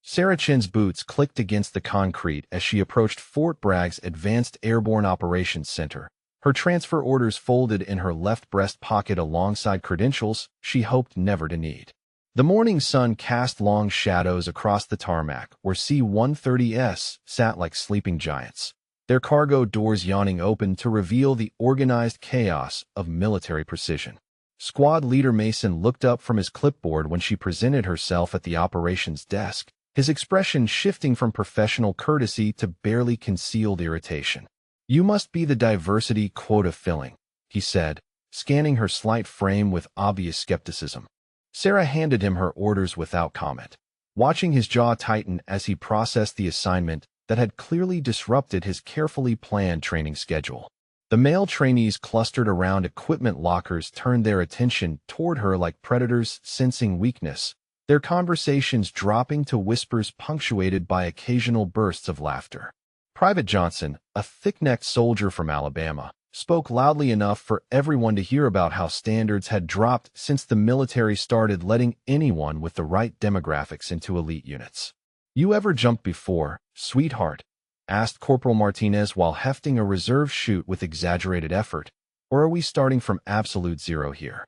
Sarah Chin's boots clicked against the concrete as she approached Fort Bragg's Advanced Airborne Operations Center. Her transfer orders folded in her left breast pocket alongside credentials she hoped never to need. The morning sun cast long shadows across the tarmac where C-130s sat like sleeping giants, their cargo doors yawning open to reveal the organized chaos of military precision. Squad leader Mason looked up from his clipboard when she presented herself at the operations desk, his expression shifting from professional courtesy to barely concealed irritation. "You must be the diversity quota filling," he said, scanning her slight frame with obvious skepticism. Sarah handed him her orders without comment, watching his jaw tighten as he processed the assignment that had clearly disrupted his carefully planned training schedule. The male trainees clustered around equipment lockers turned their attention toward her like predators sensing weakness, their conversations dropping to whispers punctuated by occasional bursts of laughter. Private Johnson, a thick-necked soldier from Alabama, spoke loudly enough for everyone to hear about how standards had dropped since the military started letting anyone with the right demographics into elite units. "You ever jumped before, sweetheart?" asked Corporal Martinez while hefting a reserve chute with exaggerated effort. "Or are we starting from absolute zero here?"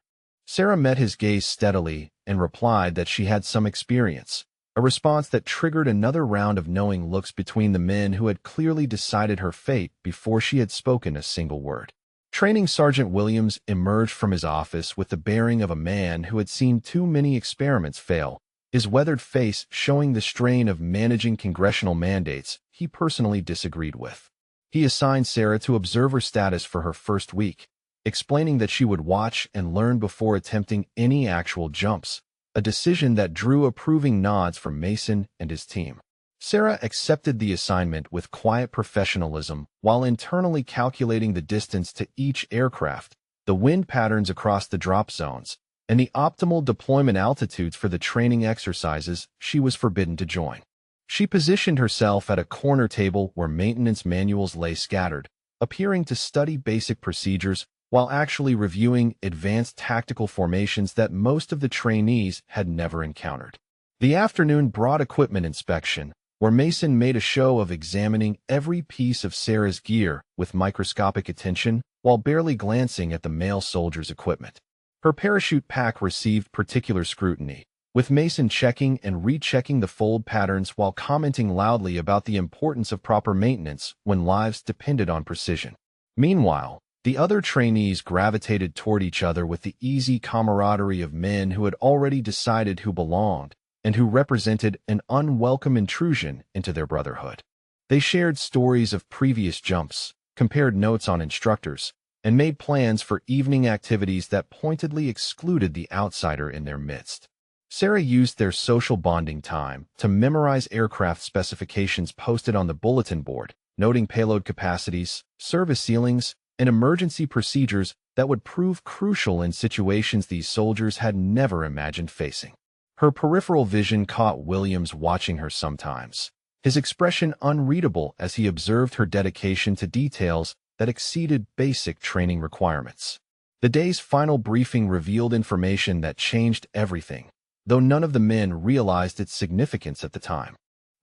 Sarah met his gaze steadily and replied that she had some experience, a response that triggered another round of knowing looks between the men who had clearly decided her fate before she had spoken a single word. Training Sergeant Williams emerged from his office with the bearing of a man who had seen too many experiments fail, his weathered face showing the strain of managing congressional mandates he personally disagreed with. He assigned Sarah to observer status for her first week, explaining that she would watch and learn before attempting any actual jumps, a decision that drew approving nods from Mason and his team. Sarah accepted the assignment with quiet professionalism while internally calculating the distance to each aircraft, the wind patterns across the drop zones, and the optimal deployment altitudes for the training exercises she was forbidden to join. She positioned herself at a corner table where maintenance manuals lay scattered, appearing to study basic procedures while actually reviewing advanced tactical formations that most of the trainees had never encountered. The afternoon brought equipment inspection, where Mason made a show of examining every piece of Sarah's gear with microscopic attention while barely glancing at the male soldier's equipment. Her parachute pack received particular scrutiny, with Mason checking and rechecking the fold patterns while commenting loudly about the importance of proper maintenance when lives depended on precision. Meanwhile, the other trainees gravitated toward each other with the easy camaraderie of men who had already decided who belonged and who represented an unwelcome intrusion into their brotherhood. They shared stories of previous jumps, compared notes on instructors, and made plans for evening activities that pointedly excluded the outsider in their midst. Sarah used their social bonding time to memorize aircraft specifications posted on the bulletin board, noting payload capacities, service ceilings, and emergency procedures that would prove crucial in situations these soldiers had never imagined facing. Her peripheral vision caught Williams watching her sometimes, his expression unreadable as he observed her dedication to details that exceeded basic training requirements. The day's final briefing revealed information that changed everything, though none of the men realized its significance at the time.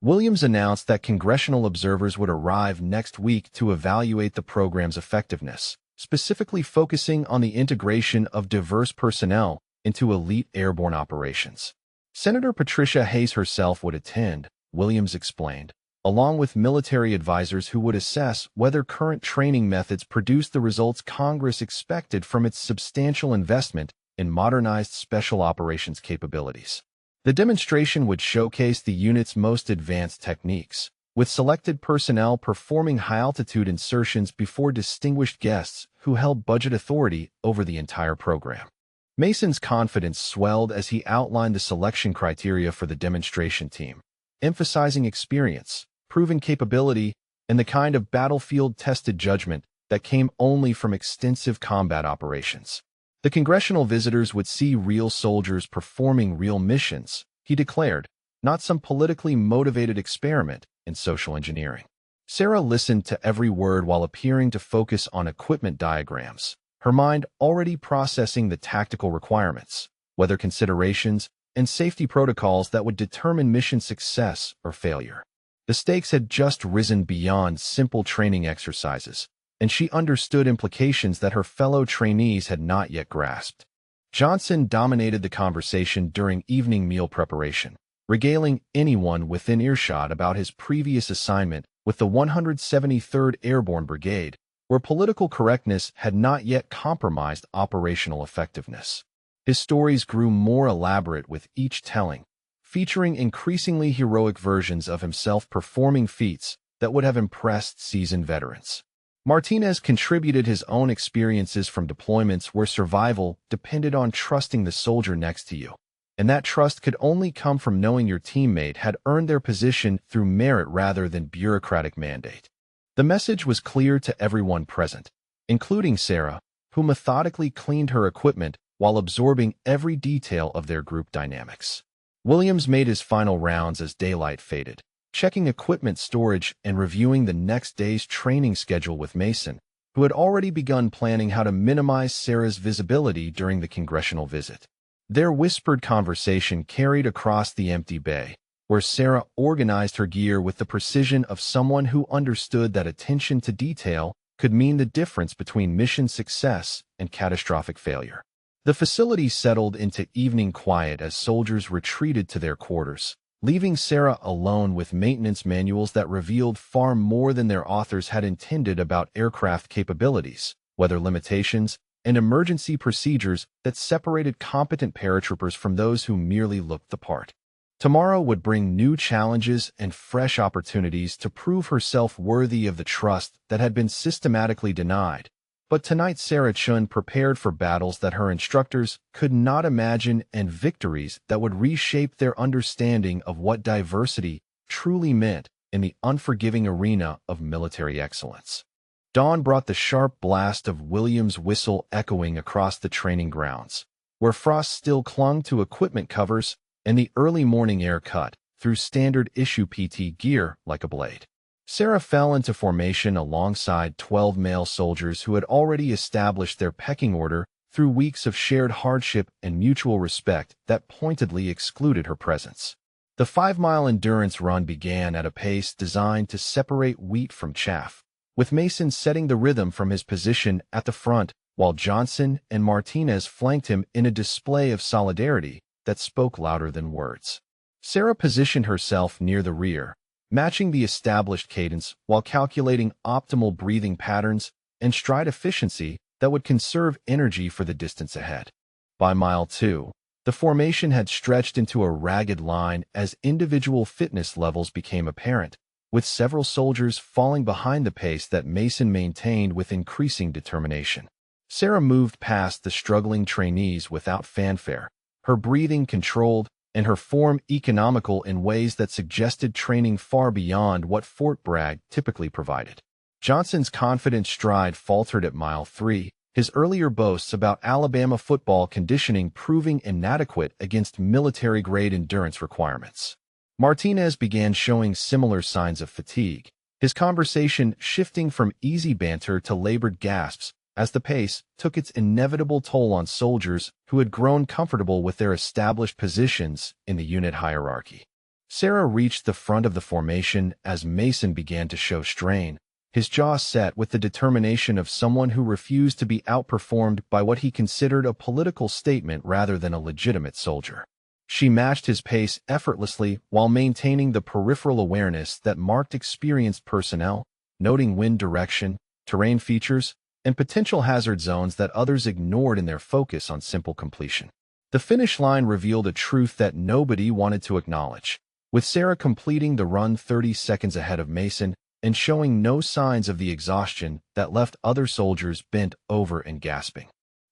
Williams announced that congressional observers would arrive next week to evaluate the program's effectiveness, specifically focusing on the integration of diverse personnel into elite airborne operations. Senator Patricia Hayes herself would attend, Williams explained, along with military advisors who would assess whether current training methods produced the results Congress expected from its substantial investment in modernized special operations capabilities. The demonstration would showcase the unit's most advanced techniques, with selected personnel performing high-altitude insertions before distinguished guests who held budget authority over the entire program. Mason's confidence swelled as he outlined the selection criteria for the demonstration team, emphasizing experience, proven capability, and the kind of battlefield-tested judgment that came only from extensive combat operations. The congressional visitors would see real soldiers performing real missions, he declared, not some politically motivated experiment in social engineering. Sarah listened to every word while appearing to focus on equipment diagrams, her mind already processing the tactical requirements, weather considerations, and safety protocols that would determine mission success or failure. The stakes had just risen beyond simple training exercises, and she understood implications that her fellow trainees had not yet grasped. Johnson dominated the conversation during evening meal preparation, regaling anyone within earshot about his previous assignment with the 173rd Airborne Brigade, where political correctness had not yet compromised operational effectiveness. His stories grew more elaborate with each telling, featuring increasingly heroic versions of himself performing feats that would have impressed seasoned veterans. Martinez contributed his own experiences from deployments where survival depended on trusting the soldier next to you, and that trust could only come from knowing your teammate had earned their position through merit rather than bureaucratic mandate. The message was clear to everyone present, including Sarah, who methodically cleaned her equipment while absorbing every detail of their group dynamics. Williams made his final rounds as daylight faded, checking equipment storage and reviewing the next day's training schedule with Mason, who had already begun planning how to minimize Sarah's visibility during the congressional visit. Their whispered conversation carried across the empty bay, where Sarah organized her gear with the precision of someone who understood that attention to detail could mean the difference between mission success and catastrophic failure. The facility settled into evening quiet as soldiers retreated to their quarters, leaving Sarah alone with maintenance manuals that revealed far more than their authors had intended about aircraft capabilities, weather limitations, and emergency procedures that separated competent paratroopers from those who merely looked the part. Tomorrow would bring new challenges and fresh opportunities to prove herself worthy of the trust that had been systematically denied. But tonight Sarah Chun prepared for battles that her instructors could not imagine and victories that would reshape their understanding of what diversity truly meant in the unforgiving arena of military excellence. Dawn brought the sharp blast of Williams' whistle echoing across the training grounds, where frost still clung to equipment covers and the early morning air cut through standard-issue PT gear like a blade. Sarah fell into formation alongside 12 male soldiers who had already established their pecking order through weeks of shared hardship and mutual respect that pointedly excluded her presence. The 5-mile endurance run began at a pace designed to separate wheat from chaff, with Mason setting the rhythm from his position at the front, while Johnson and Martinez flanked him in a display of solidarity that spoke louder than words. Sarah positioned herself near the rear, matching the established cadence while calculating optimal breathing patterns and stride efficiency that would conserve energy for the distance ahead. By mile 2, the formation had stretched into a ragged line as individual fitness levels became apparent, with several soldiers falling behind the pace that Mason maintained with increasing determination. Sarah moved past the struggling trainees without fanfare, her breathing controlled and her form economical in ways that suggested training far beyond what Fort Bragg typically provided. Johnson's confident stride faltered at mile 3, his earlier boasts about Alabama football conditioning proving inadequate against military-grade endurance requirements. Martinez began showing similar signs of fatigue, his conversation shifting from easy banter to labored gasps as the pace took its inevitable toll on soldiers who had grown comfortable with their established positions in the unit hierarchy. Sarah reached the front of the formation as Mason began to show strain, his jaw set with the determination of someone who refused to be outperformed by what he considered a political statement rather than a legitimate soldier. She matched his pace effortlessly while maintaining the peripheral awareness that marked experienced personnel, noting wind direction, terrain features, and potential hazard zones that others ignored in their focus on simple completion. The finish line revealed a truth that nobody wanted to acknowledge, with Sarah completing the run 30 seconds ahead of Mason and showing no signs of the exhaustion that left other soldiers bent over and gasping.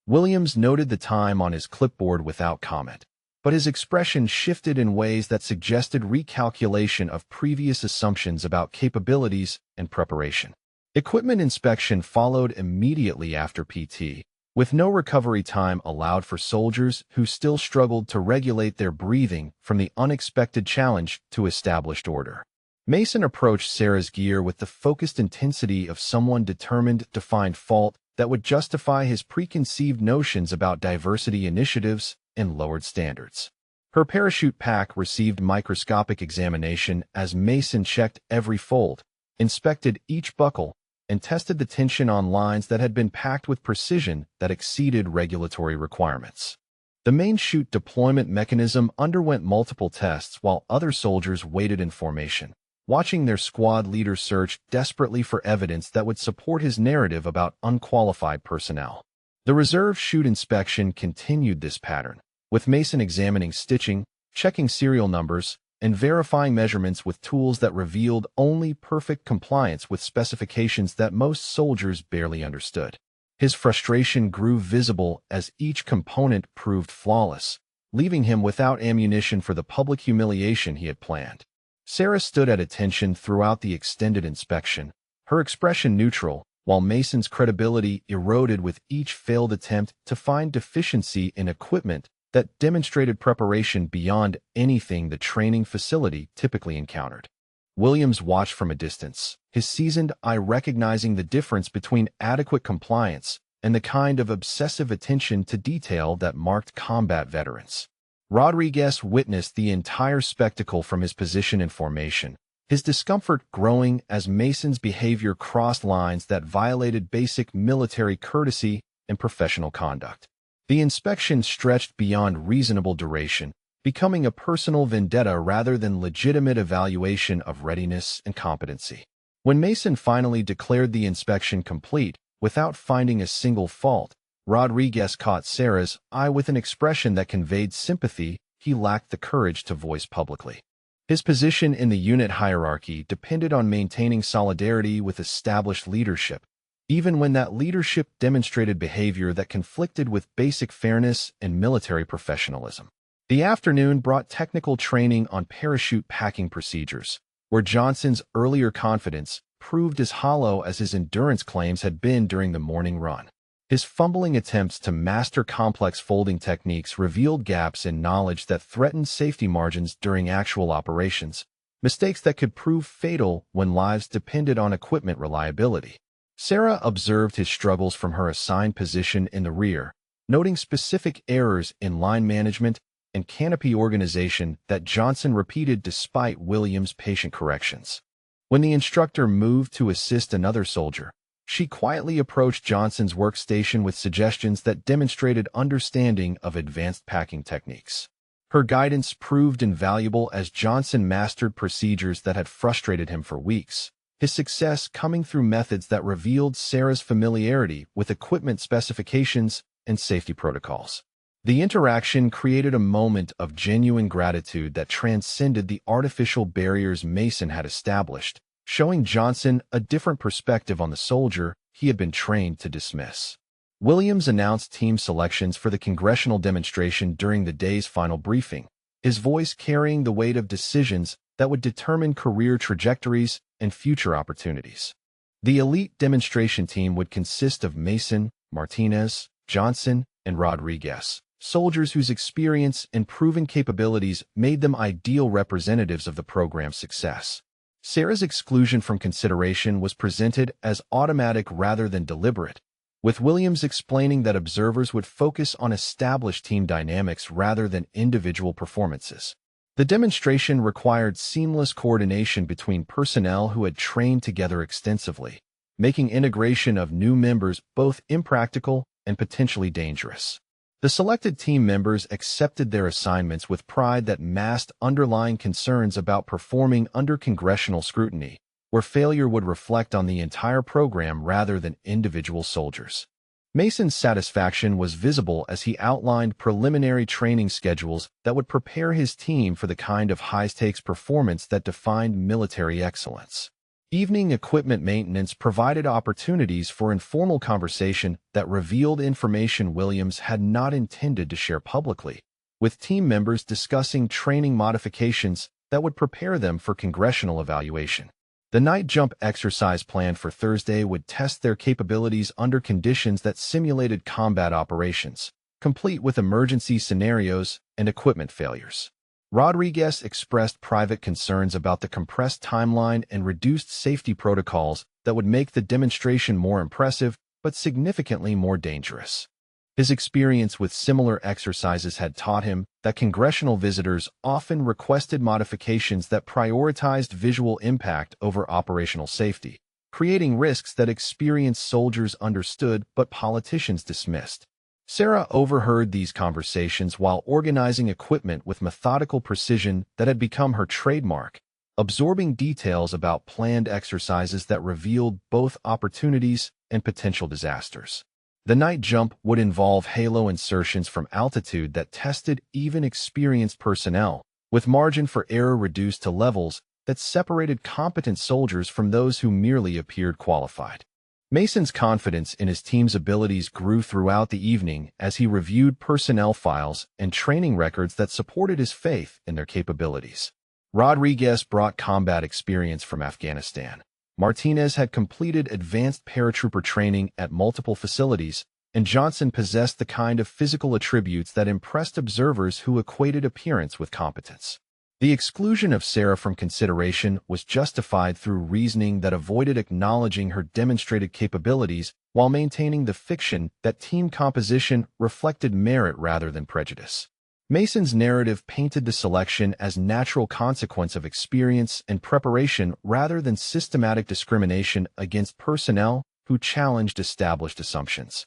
Williams noted the time on his clipboard without comment, but his expression shifted in ways that suggested recalculation of previous assumptions about capabilities and preparation. Equipment inspection followed immediately after PT, with no recovery time allowed for soldiers who still struggled to regulate their breathing from the unexpected challenge to established order. Mason approached Sarah's gear with the focused intensity of someone determined to find fault that would justify his preconceived notions about diversity initiatives and lowered standards. Her parachute pack received microscopic examination as Mason checked every fold, inspected each buckle, and tested the tension on lines that had been packed with precision that exceeded regulatory requirements. The main chute deployment mechanism underwent multiple tests while other soldiers waited in formation, watching their squad leader search desperately for evidence that would support his narrative about unqualified personnel. The reserve chute inspection continued this pattern, with Mason examining stitching, checking serial numbers, and verifying measurements with tools that revealed only perfect compliance with specifications that most soldiers barely understood. His frustration grew visible as each component proved flawless, leaving him without ammunition for the public humiliation he had planned. Sarah stood at attention throughout the extended inspection, her expression neutral, while Mason's credibility eroded with each failed attempt to find deficiency in equipment that demonstrated preparation beyond anything the training facility typically encountered. Williams watched from a distance, his seasoned eye recognizing the difference between adequate compliance and the kind of obsessive attention to detail that marked combat veterans. Rodriguez witnessed the entire spectacle from his position in formation, his discomfort growing as Mason's behavior crossed lines that violated basic military courtesy and professional conduct. The inspection stretched beyond reasonable duration, becoming a personal vendetta rather than legitimate evaluation of readiness and competency. When Mason finally declared the inspection complete, without finding a single fault, Rodriguez caught Sarah's eye with an expression that conveyed sympathy he lacked the courage to voice publicly. His position in the unit hierarchy depended on maintaining solidarity with established leadership, even when that leadership demonstrated behavior that conflicted with basic fairness and military professionalism. The afternoon brought technical training on parachute packing procedures, where Johnson's earlier confidence proved as hollow as his endurance claims had been during the morning run. His fumbling attempts to master complex folding techniques revealed gaps in knowledge that threatened safety margins during actual operations, mistakes that could prove fatal when lives depended on equipment reliability. Sarah observed his struggles from her assigned position in the rear, noting specific errors in line management and canopy organization that Johnson repeated despite Williams' patient corrections. When the instructor moved to assist another soldier, she quietly approached Johnson's workstation with suggestions that demonstrated understanding of advanced packing techniques. Her guidance proved invaluable as Johnson mastered procedures that had frustrated him for weeks, his success coming through methods that revealed Sarah's familiarity with equipment specifications and safety protocols. The interaction created a moment of genuine gratitude that transcended the artificial barriers Mason had established, showing Johnson a different perspective on the soldier he had been trained to dismiss. Williams announced team selections for the congressional demonstration during the day's final briefing, his voice carrying the weight of decisions that would determine career trajectories and future opportunities. The elite demonstration team would consist of Mason, Martinez, Johnson, and Rodriguez, soldiers whose experience and proven capabilities made them ideal representatives of the program's success. Sarah's exclusion from consideration was presented as automatic rather than deliberate, with Williams explaining that observers would focus on established team dynamics rather than individual performances. The demonstration required seamless coordination between personnel who had trained together extensively, making integration of new members both impractical and potentially dangerous. The selected team members accepted their assignments with pride that masked underlying concerns about performing under congressional scrutiny, where failure would reflect on the entire program rather than individual soldiers. Mason's satisfaction was visible as he outlined preliminary training schedules that would prepare his team for the kind of high-stakes performance that defined military excellence. Evening equipment maintenance provided opportunities for informal conversation that revealed information Williams had not intended to share publicly, with team members discussing training modifications that would prepare them for congressional evaluation. The night jump exercise planned for Thursday would test their capabilities under conditions that simulated combat operations, complete with emergency scenarios and equipment failures. Rodriguez expressed private concerns about the compressed timeline and reduced safety protocols that would make the demonstration more impressive but significantly more dangerous. His experience with similar exercises had taught him that congressional visitors often requested modifications that prioritized visual impact over operational safety, creating risks that experienced soldiers understood but politicians dismissed. Sarah overheard these conversations while organizing equipment with methodical precision that had become her trademark, absorbing details about planned exercises that revealed both opportunities and potential disasters. The night jump would involve halo insertions from altitude that tested even experienced personnel, with margin for error reduced to levels that separated competent soldiers from those who merely appeared qualified. Mason's confidence in his team's abilities grew throughout the evening as he reviewed personnel files and training records that supported his faith in their capabilities. Rodriguez brought combat experience from Afghanistan. Martinez had completed advanced paratrooper training at multiple facilities, and Johnson possessed the kind of physical attributes that impressed observers who equated appearance with competence. The exclusion of Sarah from consideration was justified through reasoning that avoided acknowledging her demonstrated capabilities while maintaining the fiction that team composition reflected merit rather than prejudice. Mason's narrative painted the selection as natural consequence of experience and preparation rather than systematic discrimination against personnel who challenged established assumptions.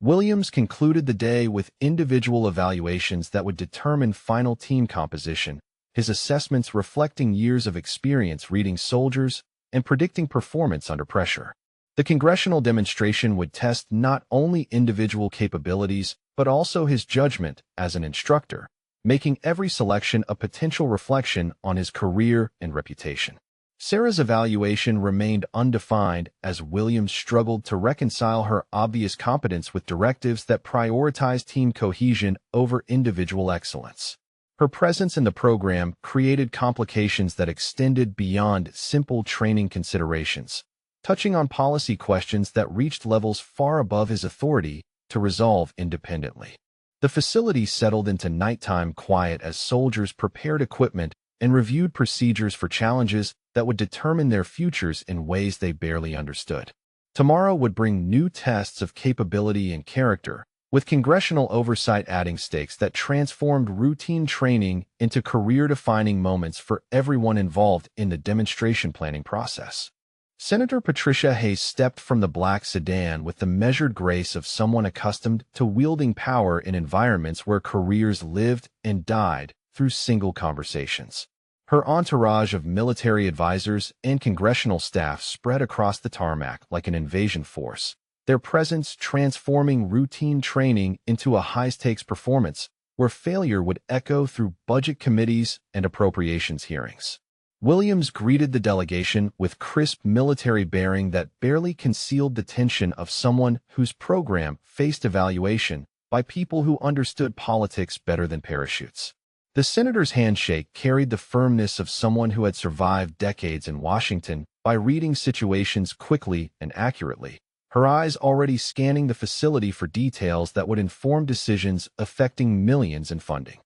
Williams concluded the day with individual evaluations that would determine final team composition, his assessments reflecting years of experience reading soldiers and predicting performance under pressure. The congressional demonstration would test not only individual capabilities but also his judgment as an instructor, making every selection a potential reflection on his career and reputation. Sarah's evaluation remained undefined as Williams struggled to reconcile her obvious competence with directives that prioritized team cohesion over individual excellence. Her presence in the program created complications that extended beyond simple training considerations, touching on policy questions that reached levels far above his authority to resolve independently. The facility settled into nighttime quiet as soldiers prepared equipment and reviewed procedures for challenges that would determine their futures in ways they barely understood. Tomorrow would bring new tests of capability and character, with congressional oversight adding stakes that transformed routine training into career-defining moments for everyone involved in the demonstration planning process. Senator Patricia Hayes stepped from the black sedan with the measured grace of someone accustomed to wielding power in environments where careers lived and died through single conversations. Her entourage of military advisors and congressional staff spread across the tarmac like an invasion force, their presence transforming routine training into a high-stakes performance where failure would echo through budget committees and appropriations hearings. Williams greeted the delegation with crisp military bearing that barely concealed the tension of someone whose program faced evaluation by people who understood politics better than parachutes. The senator's handshake carried the firmness of someone who had survived decades in Washington by reading situations quickly and accurately, her eyes already scanning the facility for details that would inform decisions affecting millions in funding.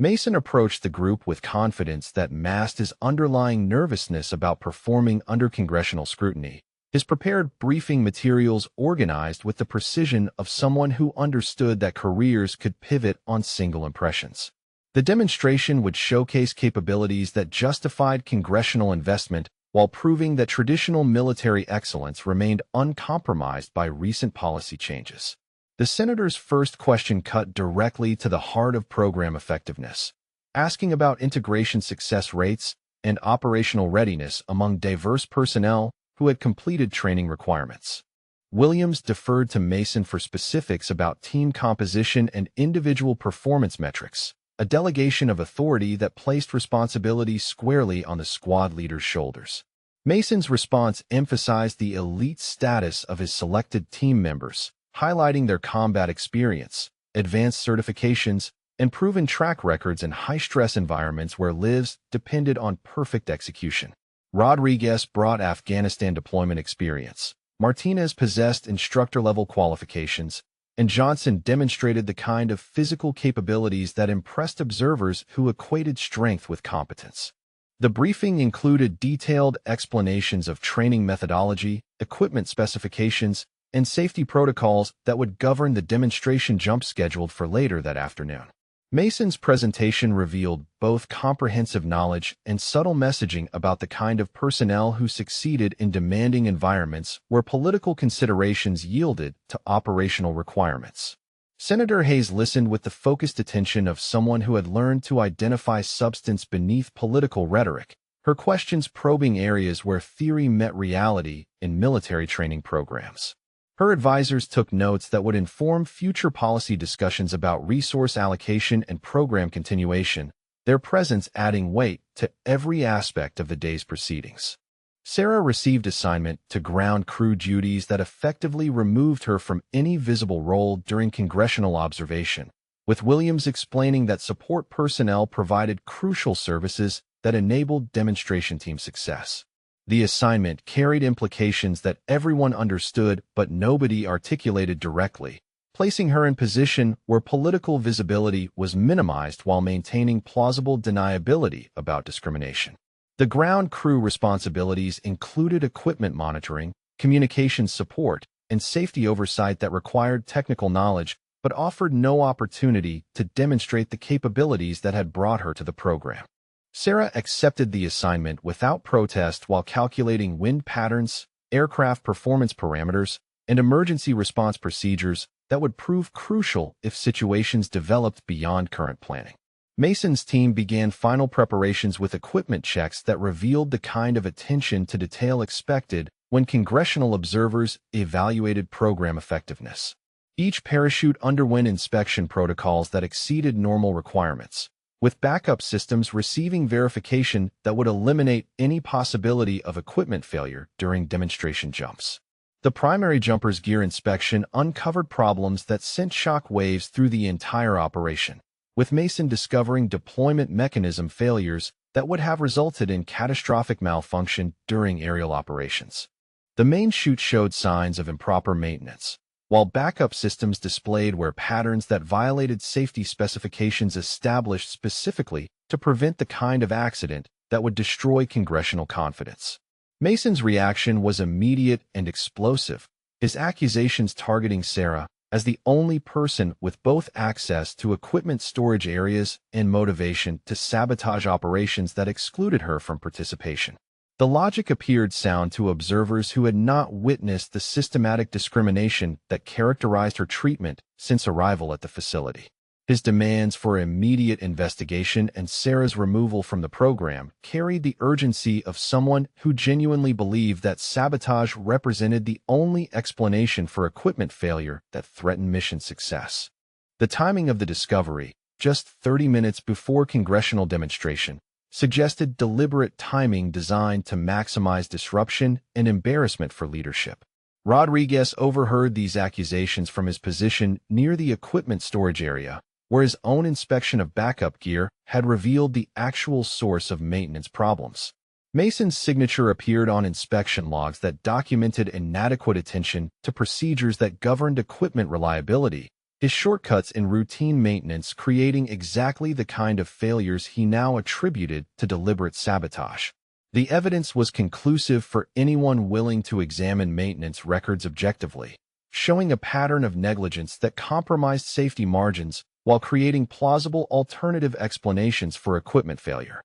Mason approached the group with confidence that masked his underlying nervousness about performing under congressional scrutiny, his prepared briefing materials organized with the precision of someone who understood that careers could pivot on single impressions. The demonstration would showcase capabilities that justified congressional investment while proving that traditional military excellence remained uncompromised by recent policy changes. The senator's first question cut directly to the heart of program effectiveness, asking about integration success rates and operational readiness among diverse personnel who had completed training requirements. Williams deferred to Mason for specifics about team composition and individual performance metrics, a delegation of authority that placed responsibility squarely on the squad leader's shoulders. Mason's response emphasized the elite status of his selected team members, highlighting their combat experience, advanced certifications, and proven track records in high-stress environments where lives depended on perfect execution. Rodriguez brought Afghanistan deployment experience. Martinez possessed instructor-level qualifications, and Johnson demonstrated the kind of physical capabilities that impressed observers who equated strength with competence. The briefing included detailed explanations of training methodology, equipment specifications, and safety protocols that would govern the demonstration jump scheduled for later that afternoon. Mason's presentation revealed both comprehensive knowledge and subtle messaging about the kind of personnel who succeeded in demanding environments where political considerations yielded to operational requirements. Senator Hayes listened with the focused attention of someone who had learned to identify substance beneath political rhetoric, her questions probing areas where theory met reality in military training programs. Her advisors took notes that would inform future policy discussions about resource allocation and program continuation, their presence adding weight to every aspect of the day's proceedings. Sarah received assignment to ground crew duties that effectively removed her from any visible role during congressional observation, with Williams explaining that support personnel provided crucial services that enabled demonstration team success. The assignment carried implications that everyone understood but nobody articulated directly, placing her in position where political visibility was minimized while maintaining plausible deniability about discrimination. The ground crew responsibilities included equipment monitoring, communications support, and safety oversight that required technical knowledge but offered no opportunity to demonstrate the capabilities that had brought her to the program. Sarah accepted the assignment without protest while calculating wind patterns, aircraft performance parameters, and emergency response procedures that would prove crucial if situations developed beyond current planning. Mason's team began final preparations with equipment checks that revealed the kind of attention to detail expected when congressional observers evaluated program effectiveness. Each parachute underwent inspection protocols that exceeded normal requirements, with backup systems receiving verification that would eliminate any possibility of equipment failure during demonstration jumps. The primary jumper's gear inspection uncovered problems that sent shock waves through the entire operation, with Mason discovering deployment mechanism failures that would have resulted in catastrophic malfunction during aerial operations. The main chute showed signs of improper maintenance, while backup systems displayed where patterns that violated safety specifications established specifically to prevent the kind of accident that would destroy congressional confidence. Mason's reaction was immediate and explosive, his accusations targeting Sarah as the only person with both access to equipment storage areas and motivation to sabotage operations that excluded her from participation. The logic appeared sound to observers who had not witnessed the systematic discrimination that characterized her treatment since arrival at the facility. His demands for immediate investigation and Sarah's removal from the program carried the urgency of someone who genuinely believed that sabotage represented the only explanation for equipment failure that threatened mission success. The timing of the discovery, just 30 minutes before congressional demonstration, suggested deliberate timing designed to maximize disruption and embarrassment for leadership. Rodriguez overheard these accusations from his position near the equipment storage area, where his own inspection of backup gear had revealed the actual source of maintenance problems. Mason's signature appeared on inspection logs that documented inadequate attention to procedures that governed equipment reliability, his shortcuts in routine maintenance creating exactly the kind of failures he now attributed to deliberate sabotage. The evidence was conclusive for anyone willing to examine maintenance records objectively, showing a pattern of negligence that compromised safety margins while creating plausible alternative explanations for equipment failure.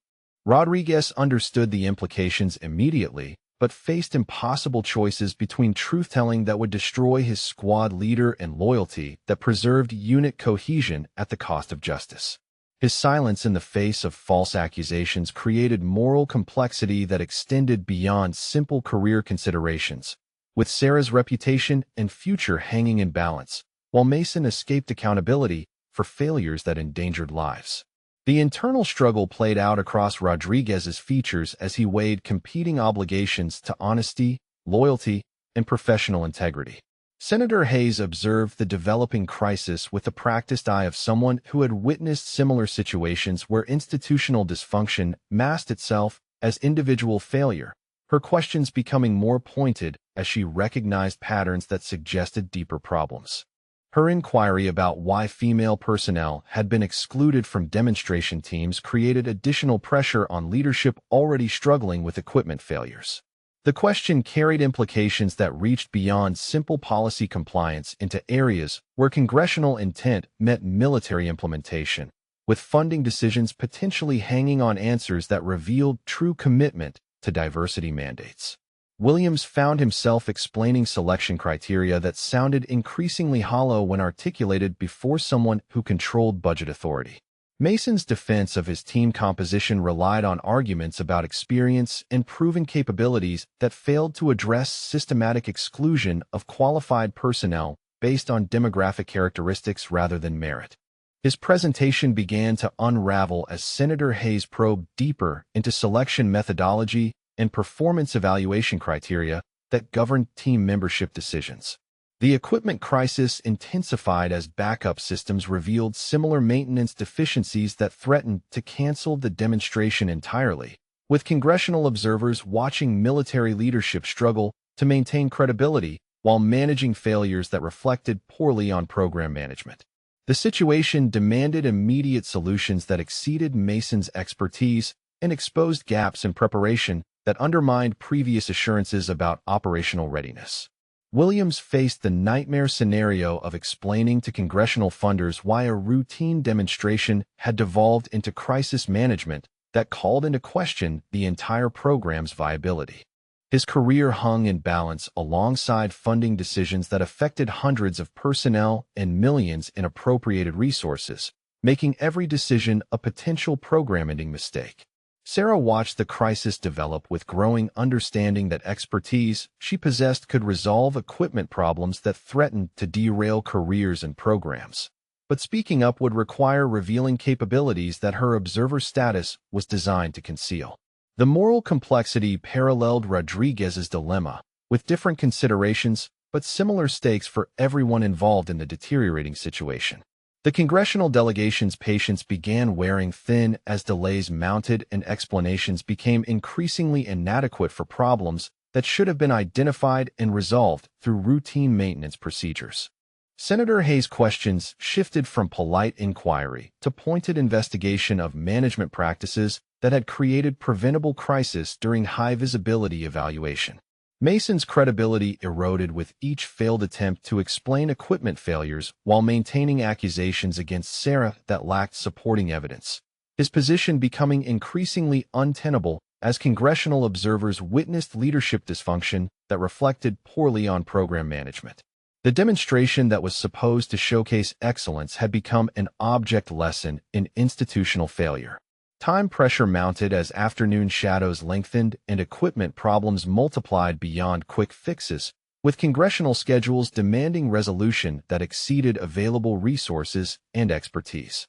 Rodriguez understood the implications immediately, but faced impossible choices between truth-telling that would destroy his squad leader and loyalty that preserved unit cohesion at the cost of justice. His silence in the face of false accusations created moral complexity that extended beyond simple career considerations, with Sarah's reputation and future hanging in balance, while Mason escaped accountability for failures that endangered lives. The internal struggle played out across Rodriguez's features as he weighed competing obligations to honesty, loyalty, and professional integrity. Senator Hayes observed the developing crisis with the practiced eye of someone who had witnessed similar situations where institutional dysfunction masked itself as individual failure, her questions becoming more pointed as she recognized patterns that suggested deeper problems. Her inquiry about why female personnel had been excluded from demonstration teams created additional pressure on leadership already struggling with equipment failures. The question carried implications that reached beyond simple policy compliance into areas where congressional intent met military implementation, with funding decisions potentially hanging on answers that revealed true commitment to diversity mandates. Williams found himself explaining selection criteria that sounded increasingly hollow when articulated before someone who controlled budget authority. Mason's defense of his team composition relied on arguments about experience and proven capabilities that failed to address systematic exclusion of qualified personnel based on demographic characteristics rather than merit. His presentation began to unravel as Senator Hayes probed deeper into selection methodology and performance evaluation criteria that governed team membership decisions. The equipment crisis intensified as backup systems revealed similar maintenance deficiencies that threatened to cancel the demonstration entirely, with congressional observers watching military leadership struggle to maintain credibility while managing failures that reflected poorly on program management. The situation demanded immediate solutions that exceeded Mason's expertise and exposed gaps in preparation that undermined previous assurances about operational readiness. Williams faced the nightmare scenario of explaining to congressional funders why a routine demonstration had devolved into crisis management that called into question the entire program's viability. His career hung in balance alongside funding decisions that affected hundreds of personnel and millions in appropriated resources, making every decision a potential program-ending mistake. Sarah watched the crisis develop with growing understanding that expertise she possessed could resolve equipment problems that threatened to derail careers and programs. But speaking up would require revealing capabilities that her observer status was designed to conceal. The moral complexity paralleled Rodriguez's dilemma, with different considerations but similar stakes for everyone involved in the deteriorating situation. The congressional delegation's patience began wearing thin as delays mounted and explanations became increasingly inadequate for problems that should have been identified and resolved through routine maintenance procedures. Senator Hayes' questions shifted from polite inquiry to pointed investigation of management practices that had created preventable crisis during high-visibility evaluation. Mason's credibility eroded with each failed attempt to explain equipment failures while maintaining accusations against Sarah that lacked supporting evidence, his position becoming increasingly untenable as congressional observers witnessed leadership dysfunction that reflected poorly on program management. The demonstration that was supposed to showcase excellence had become an object lesson in institutional failure. Time pressure mounted as afternoon shadows lengthened and equipment problems multiplied beyond quick fixes, with congressional schedules demanding resolution that exceeded available resources and expertise.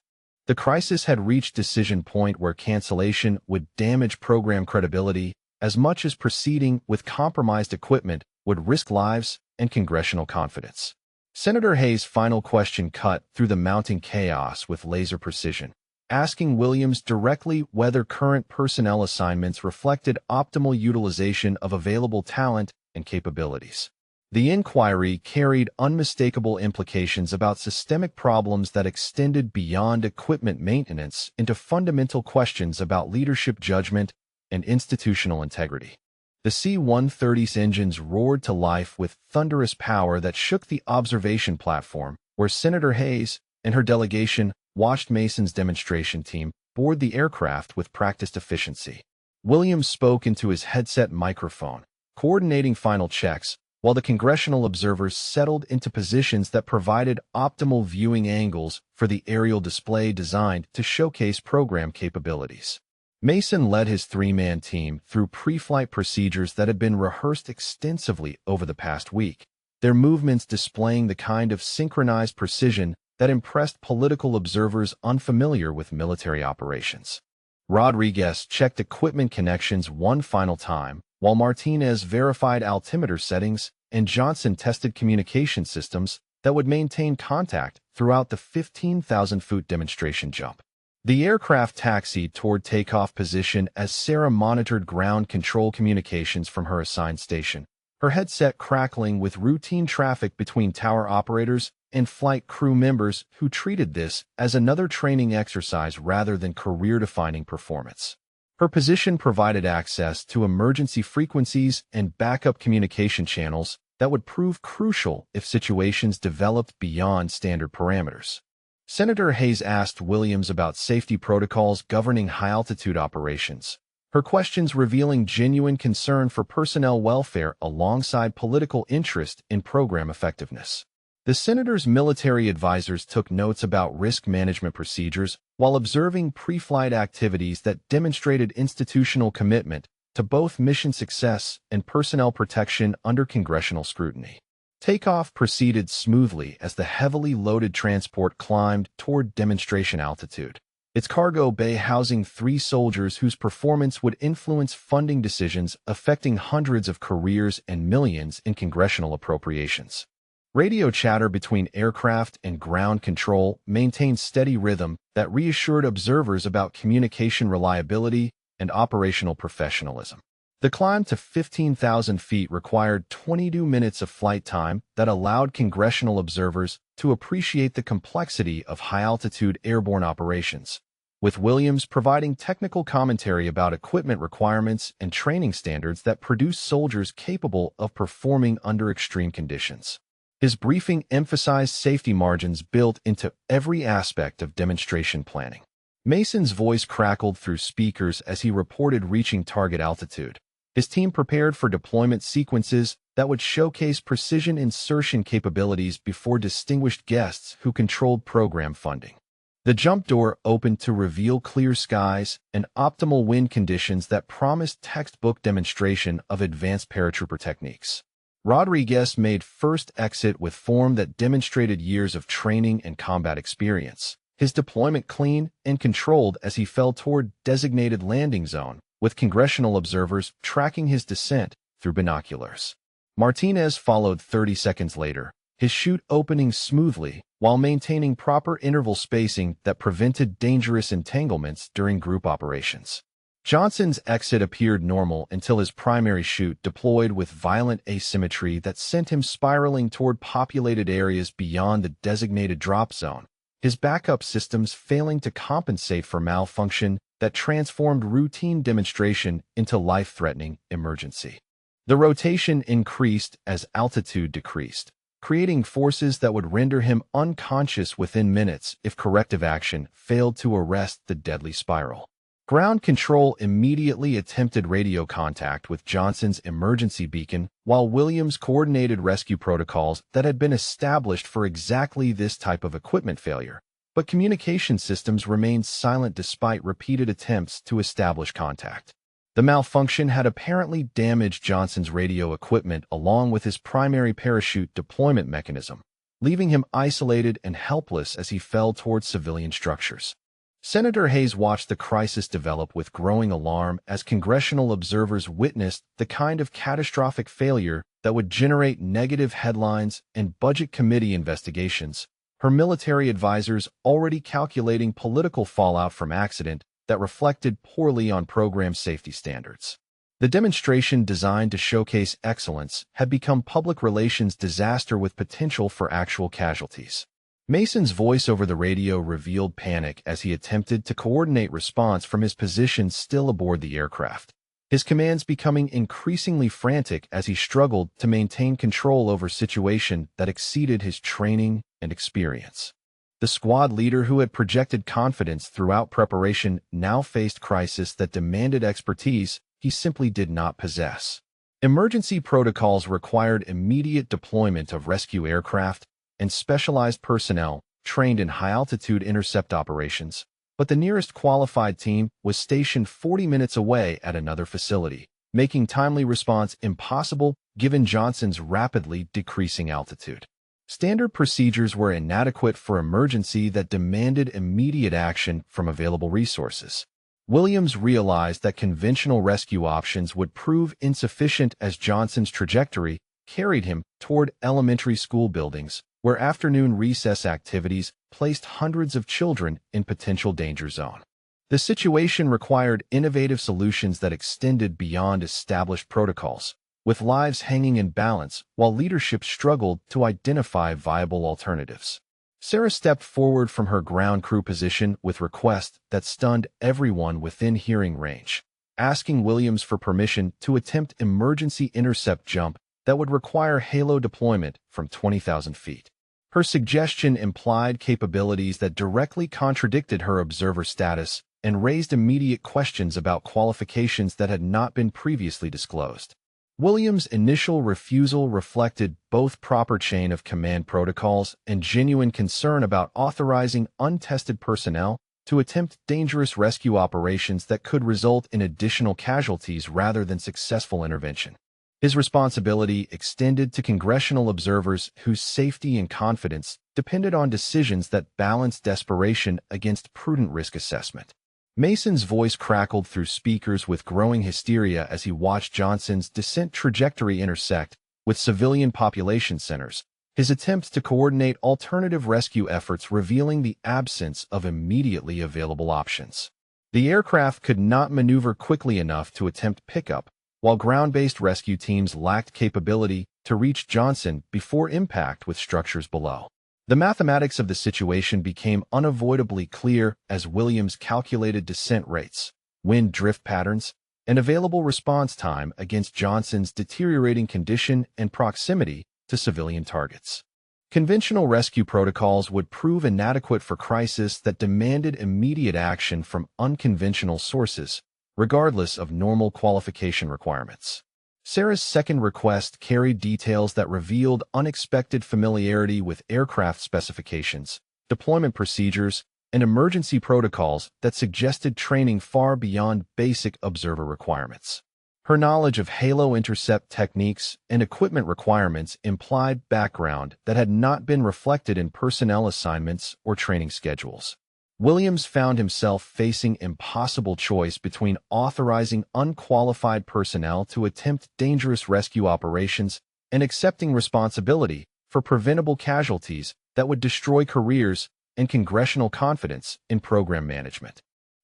The crisis had reached decision point where cancellation would damage program credibility as much as proceeding with compromised equipment would risk lives and congressional confidence. Senator Hayes' final question cut through the mounting chaos with laser precision, asking Williams directly whether current personnel assignments reflected optimal utilization of available talent and capabilities. The inquiry carried unmistakable implications about systemic problems that extended beyond equipment maintenance into fundamental questions about leadership judgment and institutional integrity. The C-130's engines roared to life with thunderous power that shook the observation platform, where Senator Hayes and her delegation watched Mason's demonstration team board the aircraft with practiced efficiency. Williams spoke into his headset microphone, coordinating final checks, while the congressional observers settled into positions that provided optimal viewing angles for the aerial display designed to showcase program capabilities. Mason led his three-man team through pre-flight procedures that had been rehearsed extensively over the past week, their movements displaying the kind of synchronized precision that impressed political observers unfamiliar with military operations. Rodriguez checked equipment connections one final time, while Martinez verified altimeter settings and Johnson tested communication systems that would maintain contact throughout the 15,000-foot demonstration jump. The aircraft taxied toward takeoff position as Sarah monitored ground control communications from her assigned station, her headset crackling with routine traffic between tower operators and flight crew members who treated this as another training exercise rather than career-defining performance. Her position provided access to emergency frequencies and backup communication channels that would prove crucial if situations developed beyond standard parameters. Senator Hayes asked Williams about safety protocols governing high-altitude operations, her questions revealing genuine concern for personnel welfare alongside political interest in program effectiveness. The senator's military advisors took notes about risk management procedures while observing pre-flight activities that demonstrated institutional commitment to both mission success and personnel protection under congressional scrutiny. Takeoff proceeded smoothly as the heavily loaded transport climbed toward demonstration altitude, its cargo bay housing 3 soldiers whose performance would influence funding decisions affecting hundreds of careers and millions in congressional appropriations. Radio chatter between aircraft and ground control maintained steady rhythm that reassured observers about communication reliability and operational professionalism. The climb to 15,000 feet required 22 minutes of flight time that allowed congressional observers to appreciate the complexity of high-altitude airborne operations, with Williams providing technical commentary about equipment requirements and training standards that produce soldiers capable of performing under extreme conditions. His briefing emphasized safety margins built into every aspect of demonstration planning. Mason's voice crackled through speakers as he reported reaching target altitude. His team prepared for deployment sequences that would showcase precision insertion capabilities before distinguished guests who controlled program funding. The jump door opened to reveal clear skies and optimal wind conditions that promised textbook demonstration of advanced paratrooper techniques. Rodriguez made first exit with form that demonstrated years of training and combat experience, his deployment clean and controlled as he fell toward designated landing zone, with congressional observers tracking his descent through binoculars. Martinez followed 30 seconds later, his chute opening smoothly while maintaining proper interval spacing that prevented dangerous entanglements during group operations. Johnson's exit appeared normal until his primary chute deployed with violent asymmetry that sent him spiraling toward populated areas beyond the designated drop zone, his backup systems failing to compensate for malfunction that transformed routine demonstration into life-threatening emergency. The rotation increased as altitude decreased, creating forces that would render him unconscious within minutes if corrective action failed to arrest the deadly spiral. Ground control immediately attempted radio contact with Johnson's emergency beacon, while Williams coordinated rescue protocols that had been established for exactly this type of equipment failure. But communication systems remained silent despite repeated attempts to establish contact. The malfunction had apparently damaged Johnson's radio equipment along with his primary parachute deployment mechanism, leaving him isolated and helpless as he fell towards civilian structures. Senator Hayes watched the crisis develop with growing alarm as congressional observers witnessed the kind of catastrophic failure that would generate negative headlines and budget committee investigations, her military advisors already calculating political fallout from accident that reflected poorly on program safety standards. The demonstration designed to showcase excellence had become public relations disaster with potential for actual casualties. Mason's voice over the radio revealed panic as he attempted to coordinate response from his position still aboard the aircraft, his commands becoming increasingly frantic as he struggled to maintain control over a situation that exceeded his training and experience. The squad leader who had projected confidence throughout preparation now faced crisis that demanded expertise he simply did not possess. Emergency protocols required immediate deployment of rescue aircraft and specialized personnel trained in high-altitude intercept operations, but the nearest qualified team was stationed 40 minutes away at another facility, making timely response impossible given Johnson's rapidly decreasing altitude. Standard procedures were inadequate for emergency that demanded immediate action from available resources. Williams realized that conventional rescue options would prove insufficient as Johnson's trajectory carried him toward elementary school buildings, where afternoon recess activities placed hundreds of children in potential danger zone. The situation required innovative solutions that extended beyond established protocols, with lives hanging in balance while leadership struggled to identify viable alternatives. Sarah stepped forward from her ground crew position with requests that stunned everyone within hearing range, asking Williams for permission to attempt emergency intercept jump that would require halo deployment from 20,000 feet. Her suggestion implied capabilities that directly contradicted her observer status and raised immediate questions about qualifications that had not been previously disclosed. Williams' initial refusal reflected both proper chain of command protocols and genuine concern about authorizing untested personnel to attempt dangerous rescue operations that could result in additional casualties rather than successful intervention. His responsibility extended to congressional observers whose safety and confidence depended on decisions that balanced desperation against prudent risk assessment. Mason's voice crackled through speakers with growing hysteria as he watched Johnson's descent trajectory intersect with civilian population centers, his attempts to coordinate alternative rescue efforts revealing the absence of immediately available options. The aircraft could not maneuver quickly enough to attempt pickup, while ground-based rescue teams lacked capability to reach Johnson before impact with structures below. The mathematics of the situation became unavoidably clear as Williams calculated descent rates, wind drift patterns, and available response time against Johnson's deteriorating condition and proximity to civilian targets. Conventional rescue protocols would prove inadequate for crises that demanded immediate action from unconventional sources, regardless of normal qualification requirements. Sarah's second request carried details that revealed unexpected familiarity with aircraft specifications, deployment procedures, and emergency protocols that suggested training far beyond basic observer requirements. Her knowledge of halo intercept techniques and equipment requirements implied background that had not been reflected in personnel assignments or training schedules. Williams found himself facing impossible choice between authorizing unqualified personnel to attempt dangerous rescue operations and accepting responsibility for preventable casualties that would destroy careers and congressional confidence in program management.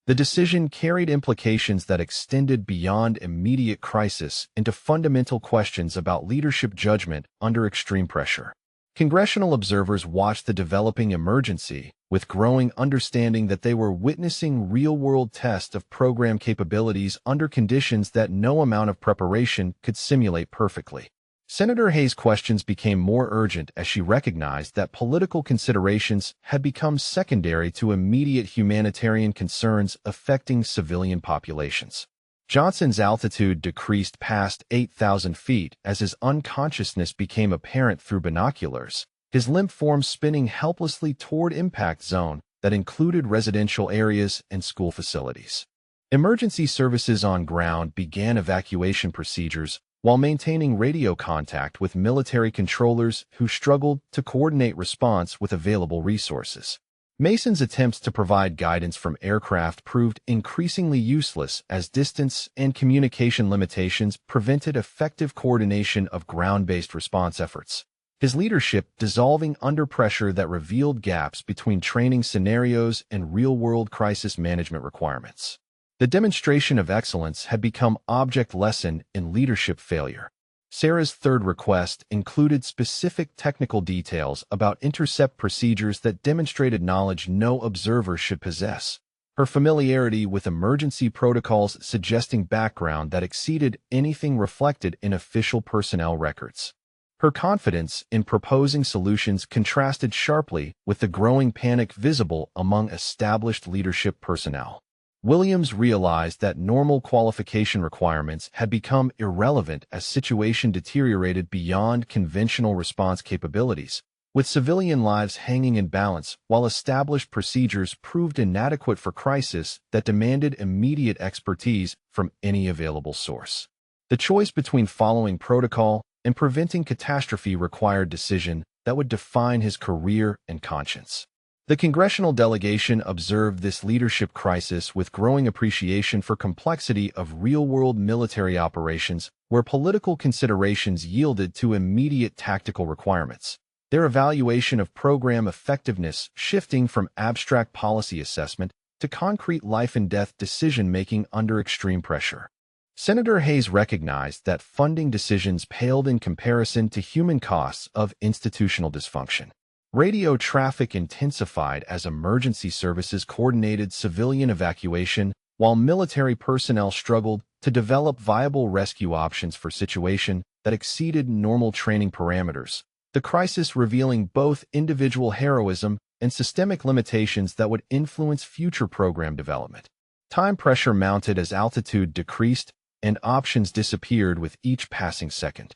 The decision carried implications that extended beyond immediate crisis into fundamental questions about leadership judgment under extreme pressure. Congressional observers watched the developing emergency with growing understanding that they were witnessing real-world tests of program capabilities under conditions that no amount of preparation could simulate perfectly. Senator Hayes' questions became more urgent as she recognized that political considerations had become secondary to immediate humanitarian concerns affecting civilian populations. Johnson's altitude decreased past 8,000 feet as his unconsciousness became apparent through binoculars, his limp form spinning helplessly toward impact zone that included residential areas and school facilities. Emergency services on ground began evacuation procedures while maintaining radio contact with military controllers who struggled to coordinate response with available resources. Mason's attempts to provide guidance from aircraft proved increasingly useless as distance and communication limitations prevented effective coordination of ground-based response efforts. His leadership dissolving under pressure that revealed gaps between training scenarios and real-world crisis management requirements. The demonstration of excellence had become object lesson in leadership failure. Sarah's third request included specific technical details about intercept procedures that demonstrated knowledge no observer should possess. Her familiarity with emergency protocols suggesting background that exceeded anything reflected in official personnel records. Her confidence in proposing solutions contrasted sharply with the growing panic visible among established leadership personnel. Williams realized that normal qualification requirements had become irrelevant as situation deteriorated beyond conventional response capabilities, with civilian lives hanging in balance while established procedures proved inadequate for crisis that demanded immediate expertise from any available source. The choice between following protocol and preventing catastrophe required decision that would define his career and conscience. The congressional delegation observed this leadership crisis with growing appreciation for complexity of real-world military operations where political considerations yielded to immediate tactical requirements, their evaluation of program effectiveness shifting from abstract policy assessment to concrete life-and-death decision-making under extreme pressure. Senator Hayes recognized that funding decisions paled in comparison to human costs of institutional dysfunction. Radio traffic intensified as emergency services coordinated civilian evacuation, while military personnel struggled to develop viable rescue options for situations that exceeded normal training parameters. the crisis revealing both individual heroism and systemic limitations that would influence future program development. Time pressure mounted as altitude decreased and options disappeared with each passing second.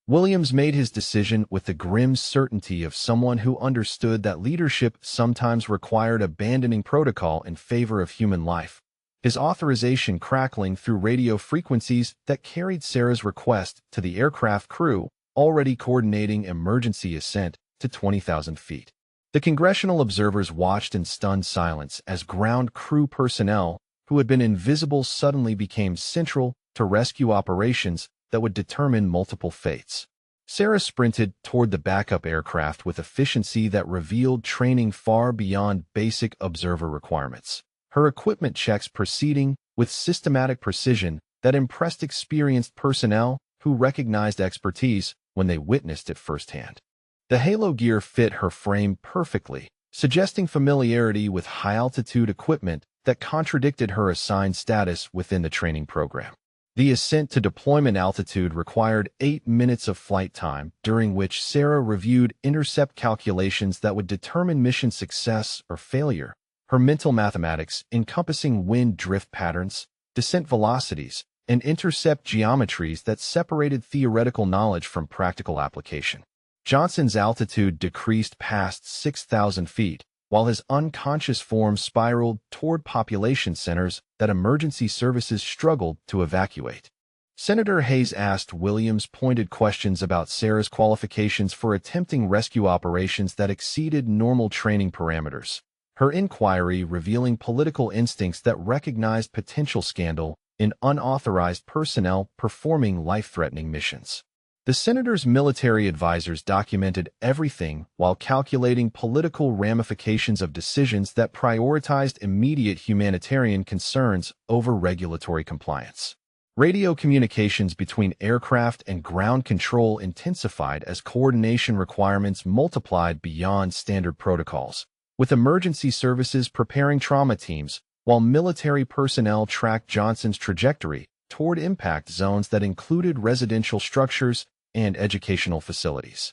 Williams made his decision with the grim certainty of someone who understood that leadership sometimes required abandoning protocol in favor of human life, his authorization crackling through radio frequencies that carried Sarah's request to the aircraft crew, already coordinating emergency ascent to 20,000 feet. The congressional observers watched in stunned silence as ground crew personnel who had been invisible suddenly became central to rescue operations that would determine multiple fates. Sarah sprinted toward the backup aircraft with efficiency that revealed training far beyond basic observer requirements. Her equipment checks proceeding with systematic precision that impressed experienced personnel who recognized expertise when they witnessed it firsthand. The halo gear fit her frame perfectly, suggesting familiarity with high-altitude equipment that contradicted her assigned status within the training program. The ascent to deployment altitude required 8 minutes of flight time, during which Sarah reviewed intercept calculations that would determine mission success or failure. Her mental mathematics, encompassing wind drift patterns, descent velocities, and intercept geometries that separated theoretical knowledge from practical application. Johnson's altitude decreased past 6,000 feet, while his unconscious form spiraled toward population centers that emergency services struggled to evacuate. Senator Hayes asked Williams pointed questions about Sarah's qualifications for attempting rescue operations that exceeded normal training parameters, her inquiry revealing political instincts that recognized potential scandal in unauthorized personnel performing life-threatening missions. The senator's military advisors documented everything while calculating political ramifications of decisions that prioritized immediate humanitarian concerns over regulatory compliance. Radio communications between aircraft and ground control intensified as coordination requirements multiplied beyond standard protocols, with emergency services preparing trauma teams, while military personnel tracked Johnson's trajectory toward impact zones that included residential structures and educational facilities.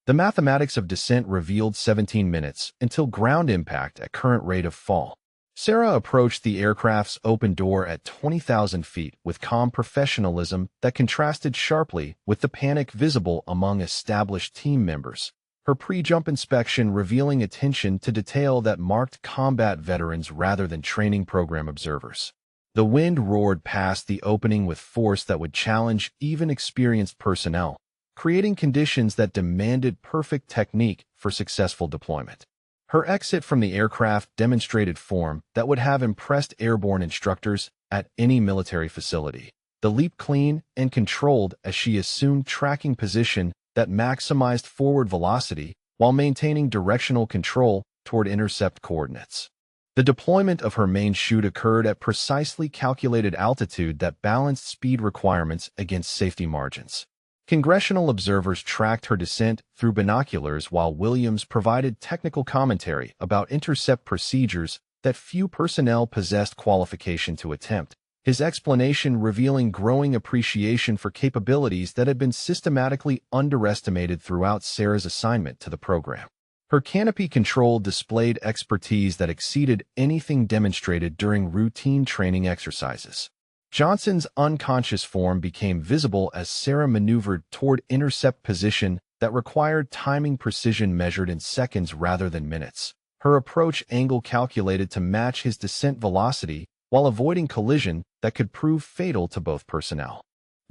The mathematics of descent revealed 17 minutes until ground impact at current rate of fall. Sarah approached the aircraft's open door at 20,000 feet with calm professionalism that contrasted sharply with the panic visible among established team members, her pre-jump inspection revealing attention to detail that marked combat veterans rather than training program observers. The wind roared past the opening with force that would challenge even experienced personnel, creating conditions that demanded perfect technique for successful deployment. Her exit from the aircraft demonstrated form that would have impressed airborne instructors at any military facility. The leap clean and controlled as she assumed tracking position that maximized forward velocity while maintaining directional control toward intercept coordinates. The deployment of her main chute occurred at precisely calculated altitude that balanced speed requirements against safety margins. Congressional observers tracked her descent through binoculars while Williams provided technical commentary about intercept procedures that few personnel possessed qualification to attempt, his explanation revealing growing appreciation for capabilities that had been systematically underestimated throughout Sarah's assignment to the program. Her canopy control displayed expertise that exceeded anything demonstrated during routine training exercises. Johnson's unconscious form became visible as Sarah maneuvered toward intercept position that required timing precision measured in seconds rather than minutes, her approach angle calculated to match his descent velocity while avoiding collision that could prove fatal to both personnel.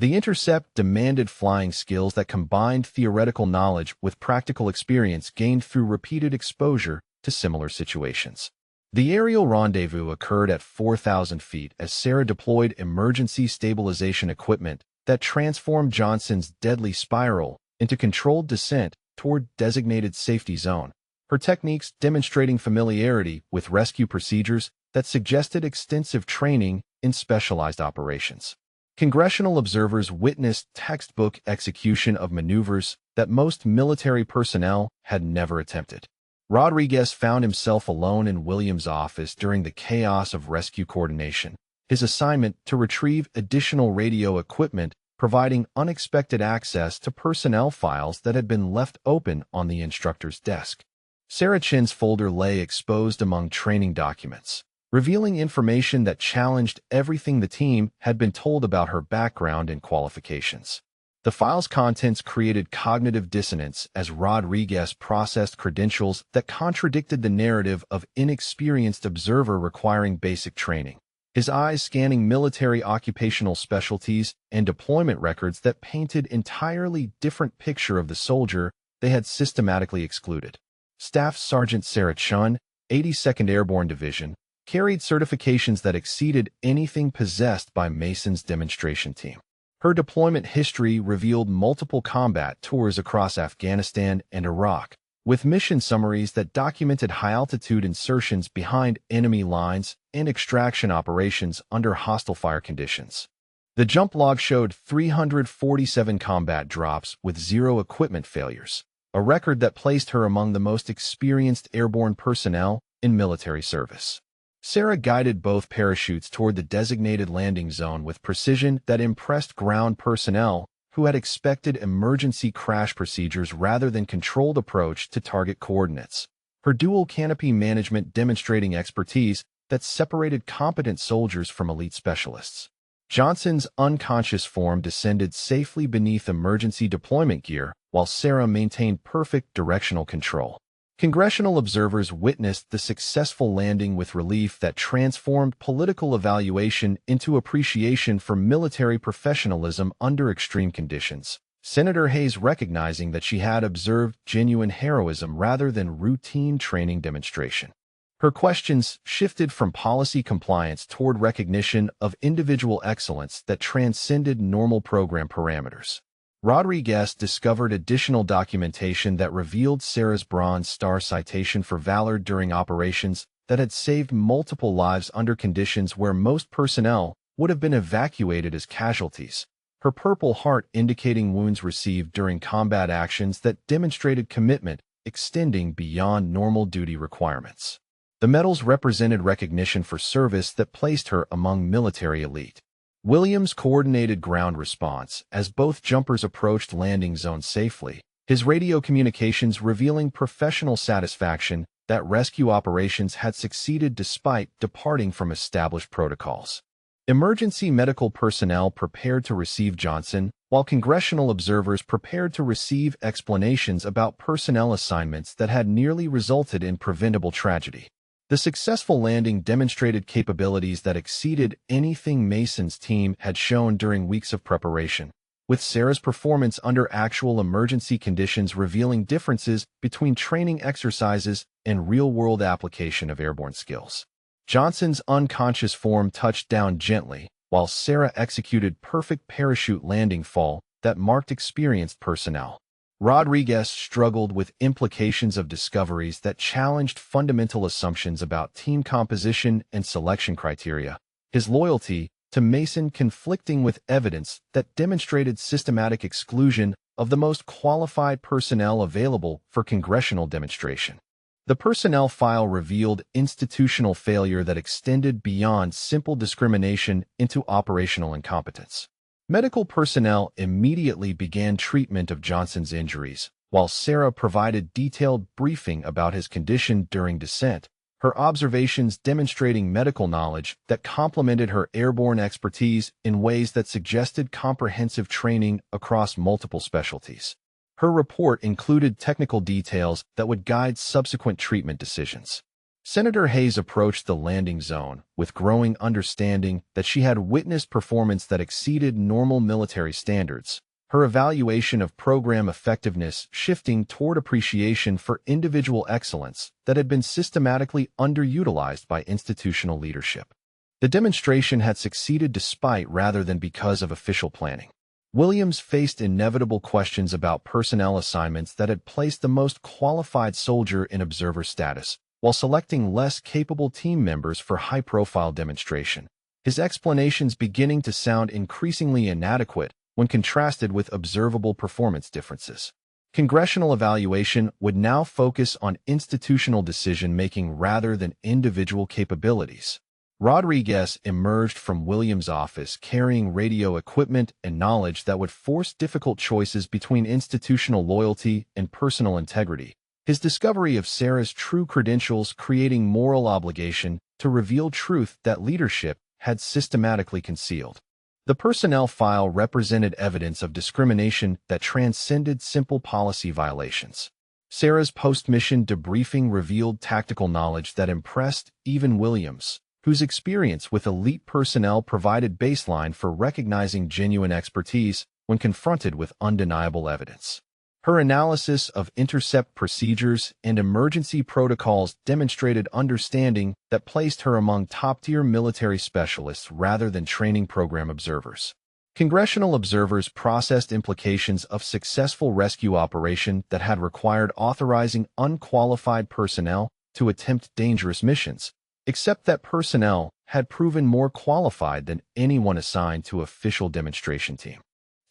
The intercept demanded flying skills that combined theoretical knowledge with practical experience gained through repeated exposure to similar situations. The aerial rendezvous occurred at 4,000 feet as Sarah deployed emergency stabilization equipment that transformed Johnson's deadly spiral into controlled descent toward designated safety zone, her techniques demonstrating familiarity with rescue procedures that suggested extensive training in specialized operations. Congressional observers witnessed textbook execution of maneuvers that most military personnel had never attempted. Rodriguez found himself alone in Williams' office during the chaos of rescue coordination, his assignment to retrieve additional radio equipment providing unexpected access to personnel files that had been left open on the instructor's desk. Sarah Chin's folder lay exposed among training documents, revealing information that challenged everything the team had been told about her background and qualifications. The file's contents created cognitive dissonance as Rodriguez processed credentials that contradicted the narrative of inexperienced observer requiring basic training, his eyes scanning military occupational specialties and deployment records that painted entirely different picture of the soldier they had systematically excluded. Staff Sergeant Sarah Chun, 82nd Airborne Division, carried certifications that exceeded anything possessed by Mason's demonstration team. Her deployment history revealed multiple combat tours across Afghanistan and Iraq, with mission summaries that documented high-altitude insertions behind enemy lines and extraction operations under hostile fire conditions. The jump log showed 347 combat drops with 0 equipment failures, a record that placed her among the most experienced airborne personnel in military service. Sarah guided both parachutes toward the designated landing zone with precision that impressed ground personnel who had expected emergency crash procedures rather than controlled approach to target coordinates. Her dual canopy management demonstrating expertise that separated competent soldiers from elite specialists. Johnson's unconscious form descended safely beneath emergency deployment gear, while Sarah maintained perfect directional control. Congressional observers witnessed the successful landing with relief that transformed political evaluation into appreciation for military professionalism under extreme conditions. Senator Hayes recognizing that she had observed genuine heroism rather than routine training demonstration. Her questions shifted from policy compliance toward recognition of individual excellence that transcended normal program parameters. Rodriguez discovered additional documentation that revealed Sarah's Bronze Star citation for valor during operations that had saved multiple lives under conditions where most personnel would have been evacuated as casualties. Her Purple Heart indicating wounds received during combat actions that demonstrated commitment extending beyond normal duty requirements. The medals represented recognition for service that placed her among military elite. Williams coordinated ground response as both jumpers approached landing zone safely, his radio communications revealing professional satisfaction that rescue operations had succeeded despite departing from established protocols. Emergency medical personnel prepared to receive Johnson, while congressional observers prepared to receive explanations about personnel assignments that had nearly resulted in preventable tragedy. The successful landing demonstrated capabilities that exceeded anything Mason's team had shown during weeks of preparation, with Sarah's performance under actual emergency conditions revealing differences between training exercises and real-world application of airborne skills. Johnson's unconscious form touched down gently, while Sarah executed perfect parachute landing fall that marked experienced personnel. Rodriguez struggled with implications of discoveries that challenged fundamental assumptions about team composition and selection criteria, his loyalty to Mason conflicting with evidence that demonstrated systematic exclusion of the most qualified personnel available for congressional demonstration. The personnel file revealed institutional failure that extended beyond simple discrimination into operational incompetence. Medical personnel immediately began treatment of Johnson's injuries, while Sarah provided detailed briefing about his condition during descent, her observations demonstrating medical knowledge that complemented her airborne expertise in ways that suggested comprehensive training across multiple specialties. Her report included technical details that would guide subsequent treatment decisions. Senator Hayes approached the landing zone with growing understanding that she had witnessed performance that exceeded normal military standards, her evaluation of program effectiveness shifting toward appreciation for individual excellence that had been systematically underutilized by institutional leadership. The demonstration had succeeded despite rather than because of official planning. Williams faced inevitable questions about personnel assignments that had placed the most qualified soldier in observer status, while selecting less capable team members for high-profile demonstration, his explanations beginning to sound increasingly inadequate when contrasted with observable performance differences. Congressional evaluation would now focus on institutional decision-making rather than individual capabilities. Rodriguez emerged from Williams' office carrying radio equipment and knowledge that would force difficult choices between institutional loyalty and personal integrity. His discovery of Sarah's true credentials creating moral obligation to reveal truth that leadership had systematically concealed. The personnel file represented evidence of discrimination that transcended simple policy violations. Sarah's post-mission debriefing revealed tactical knowledge that impressed even Williams, whose experience with elite personnel provided baseline for recognizing genuine expertise when confronted with undeniable evidence. Her analysis of intercept procedures and emergency protocols demonstrated understanding that placed her among top-tier military specialists rather than training program observers. Congressional observers processed implications of successful rescue operation that had required authorizing unqualified personnel to attempt dangerous missions, except that personnel had proven more qualified than anyone assigned to official demonstration team.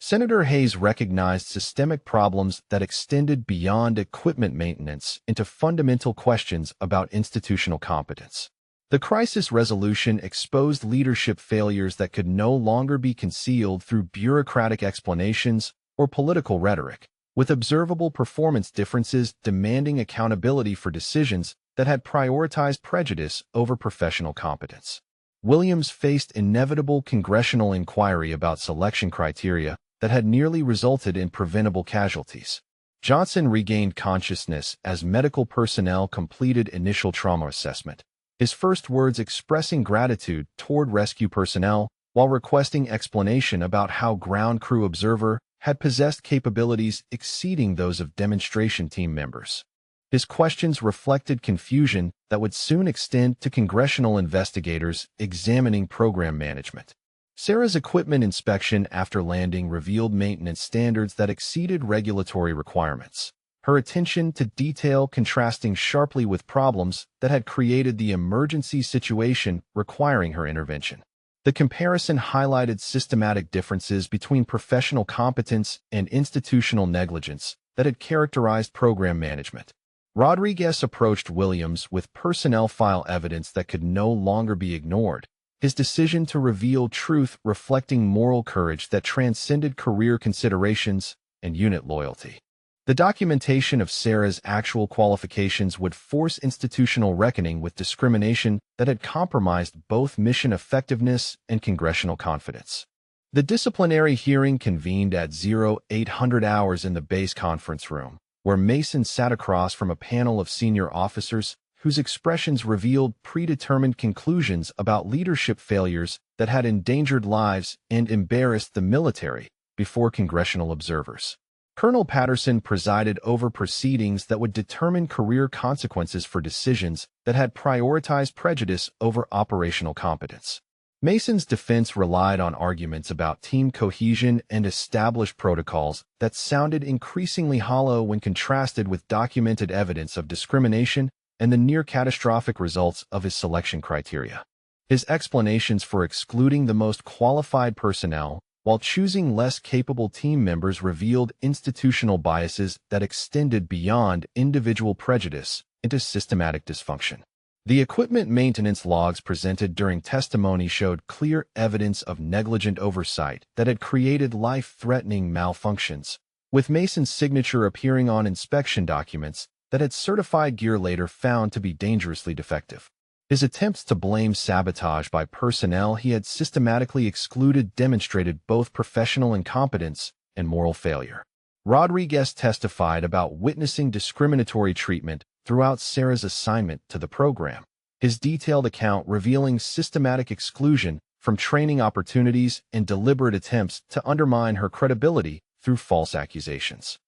Senator Hayes recognized systemic problems that extended beyond equipment maintenance into fundamental questions about institutional competence. The crisis resolution exposed leadership failures that could no longer be concealed through bureaucratic explanations or political rhetoric, with observable performance differences demanding accountability for decisions that had prioritized prejudice over professional competence. Williams faced inevitable congressional inquiry about selection criteria that had nearly resulted in preventable casualties. Johnson regained consciousness as medical personnel completed initial trauma assessment, his first words expressing gratitude toward rescue personnel while requesting explanation about how ground crew observer had possessed capabilities exceeding those of demonstration team members. His questions reflected confusion that would soon extend to congressional investigators examining program management. Sarah's equipment inspection after landing revealed maintenance standards that exceeded regulatory requirements, her attention to detail contrasting sharply with problems that had created the emergency situation requiring her intervention. The comparison highlighted systematic differences between professional competence and institutional negligence that had characterized program management. Rodriguez approached Williams with personnel file evidence that could no longer be ignored, his decision to reveal truth reflecting moral courage that transcended career considerations and unit loyalty. The documentation of Sarah's actual qualifications would force institutional reckoning with discrimination that had compromised both mission effectiveness and congressional confidence. The disciplinary hearing convened at 0800 hours in the base conference room, where Mason sat across from a panel of senior officers whose expressions revealed predetermined conclusions about leadership failures that had endangered lives and embarrassed the military before congressional observers. Colonel Patterson presided over proceedings that would determine career consequences for decisions that had prioritized prejudice over operational competence. Mason's defense relied on arguments about team cohesion and established protocols that sounded increasingly hollow when contrasted with documented evidence of discrimination and the near-catastrophic results of his selection criteria. His explanations for excluding the most qualified personnel while choosing less capable team members revealed institutional biases that extended beyond individual prejudice into systematic dysfunction. The equipment maintenance logs presented during testimony showed clear evidence of negligent oversight that had created life-threatening malfunctions, with Mason's signature appearing on inspection documents that had certified gear later found to be dangerously defective. His attempts to blame sabotage by personnel he had systematically excluded demonstrated both professional incompetence and moral failure. Rodriguez testified about witnessing discriminatory treatment throughout Sarah's assignment to the program, his detailed account revealing systematic exclusion from training opportunities and deliberate attempts to undermine her credibility through false accusations.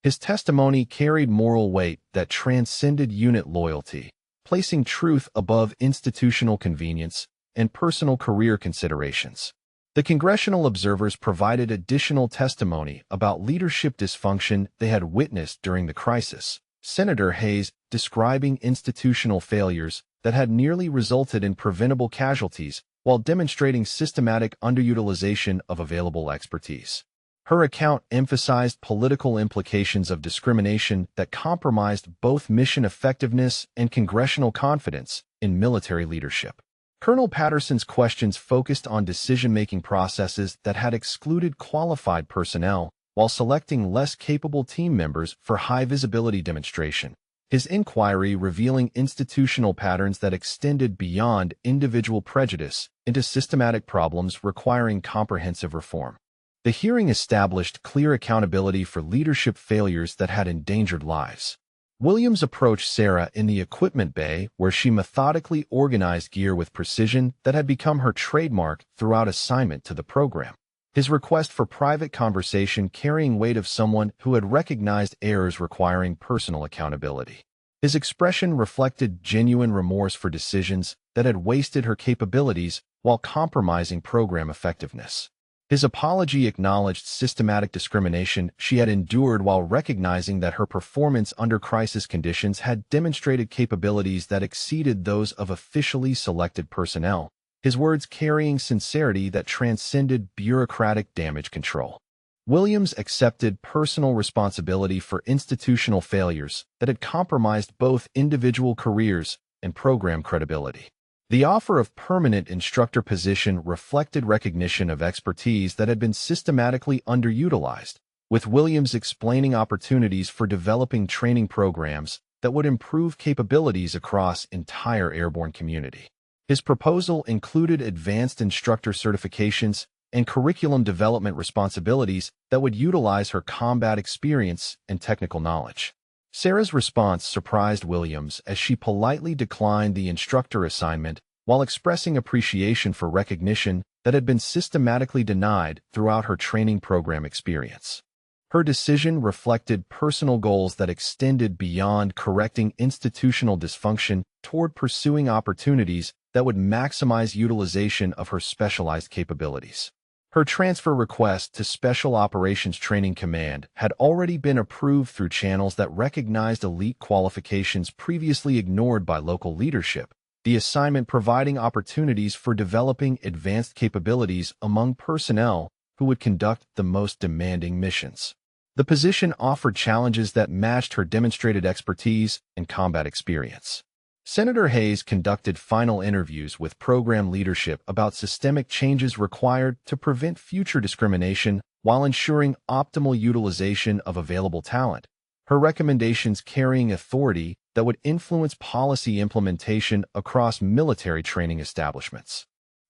His testimony carried moral weight that transcended unit loyalty, placing truth above institutional convenience and personal career considerations. The congressional observers provided additional testimony about leadership dysfunction they had witnessed during the crisis. Senator Hayes describing institutional failures that had nearly resulted in preventable casualties while demonstrating systematic underutilization of available expertise. Her account emphasized political implications of discrimination that compromised both mission effectiveness and congressional confidence in military leadership. Colonel Patterson's questions focused on decision-making processes that had excluded qualified personnel while selecting less capable team members for high-visibility demonstration. His inquiry revealing institutional patterns that extended beyond individual prejudice into systematic problems requiring comprehensive reform. The hearing established clear accountability for leadership failures that had endangered lives. Williams approached Sarah in the equipment bay where she methodically organized gear with precision that had become her trademark throughout assignment to the program. His request for private conversation carrying weight of someone who had recognized errors requiring personal accountability. His expression reflected genuine remorse for decisions that had wasted her capabilities while compromising program effectiveness. His apology acknowledged systematic discrimination she had endured while recognizing that her performance under crisis conditions had demonstrated capabilities that exceeded those of officially selected personnel, his words carrying sincerity that transcended bureaucratic damage control. Williams accepted personal responsibility for institutional failures that had compromised both individual careers and program credibility. The offer of permanent instructor position reflected recognition of expertise that had been systematically underutilized, with Williams explaining opportunities for developing training programs that would improve capabilities across entire airborne community. His proposal included advanced instructor certifications and curriculum development responsibilities that would utilize her combat experience and technical knowledge. Sarah's response surprised Williams as she politely declined the instructor assignment while expressing appreciation for recognition that had been systematically denied throughout her training program experience. Her decision reflected personal goals that extended beyond correcting institutional dysfunction toward pursuing opportunities that would maximize utilization of her specialized capabilities. Her transfer request to Special Operations Training Command had already been approved through channels that recognized elite qualifications previously ignored by local leadership, the assignment providing opportunities for developing advanced capabilities among personnel who would conduct the most demanding missions. The position offered challenges that matched her demonstrated expertise and combat experience. Senator Hayes conducted final interviews with program leadership about systemic changes required to prevent future discrimination while ensuring optimal utilization of available talent, her recommendations carrying authority that would influence policy implementation across military training establishments.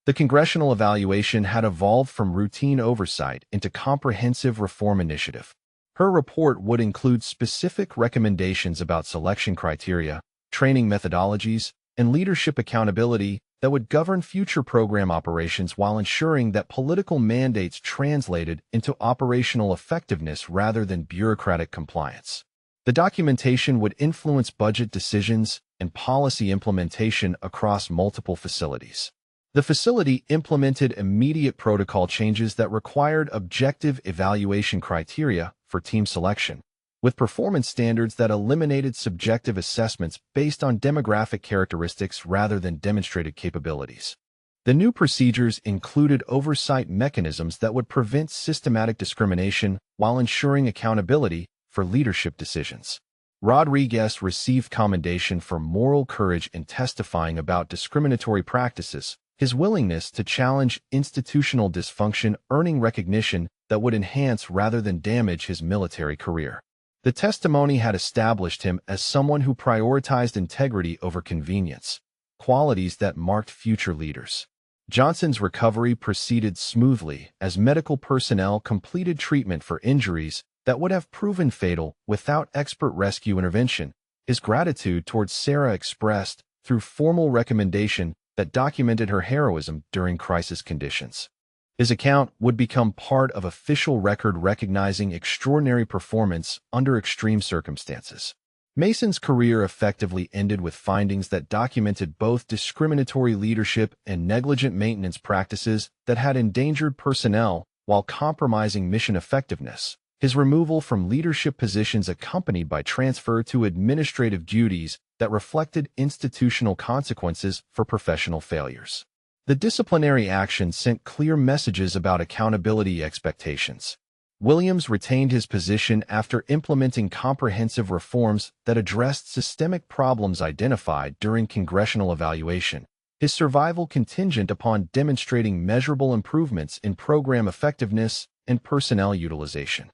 The congressional evaluation had evolved from routine oversight into comprehensive reform initiative. Her report would include specific recommendations about selection criteria, training methodologies, and leadership accountability that would govern future program operations while ensuring that political mandates translated into operational effectiveness rather than bureaucratic compliance. The documentation would influence budget decisions and policy implementation across multiple facilities. The facility implemented immediate protocol changes that required objective evaluation criteria for team selection, with performance standards that eliminated subjective assessments based on demographic characteristics rather than demonstrated capabilities. The new procedures included oversight mechanisms that would prevent systematic discrimination while ensuring accountability for leadership decisions. Rodriguez received commendation for moral courage in testifying about discriminatory practices, his willingness to challenge institutional dysfunction earning recognition that would enhance rather than damage his military career. The testimony had established him as someone who prioritized integrity over convenience, qualities that marked future leaders. Johnson's recovery proceeded smoothly as medical personnel completed treatment for injuries that would have proven fatal without expert rescue intervention, his gratitude towards Sarah expressed through formal recommendation that documented her heroism during crisis conditions. His account would become part of official record recognizing extraordinary performance under extreme circumstances. Mason's career effectively ended with findings that documented both discriminatory leadership and negligent maintenance practices that had endangered personnel while compromising mission effectiveness. His removal from leadership positions accompanied by transfer to administrative duties that reflected institutional consequences for professional failures. The disciplinary action sent clear messages about accountability expectations. Williams retained his position after implementing comprehensive reforms that addressed systemic problems identified during congressional evaluation, his survival contingent upon demonstrating measurable improvements in program effectiveness and personnel utilization.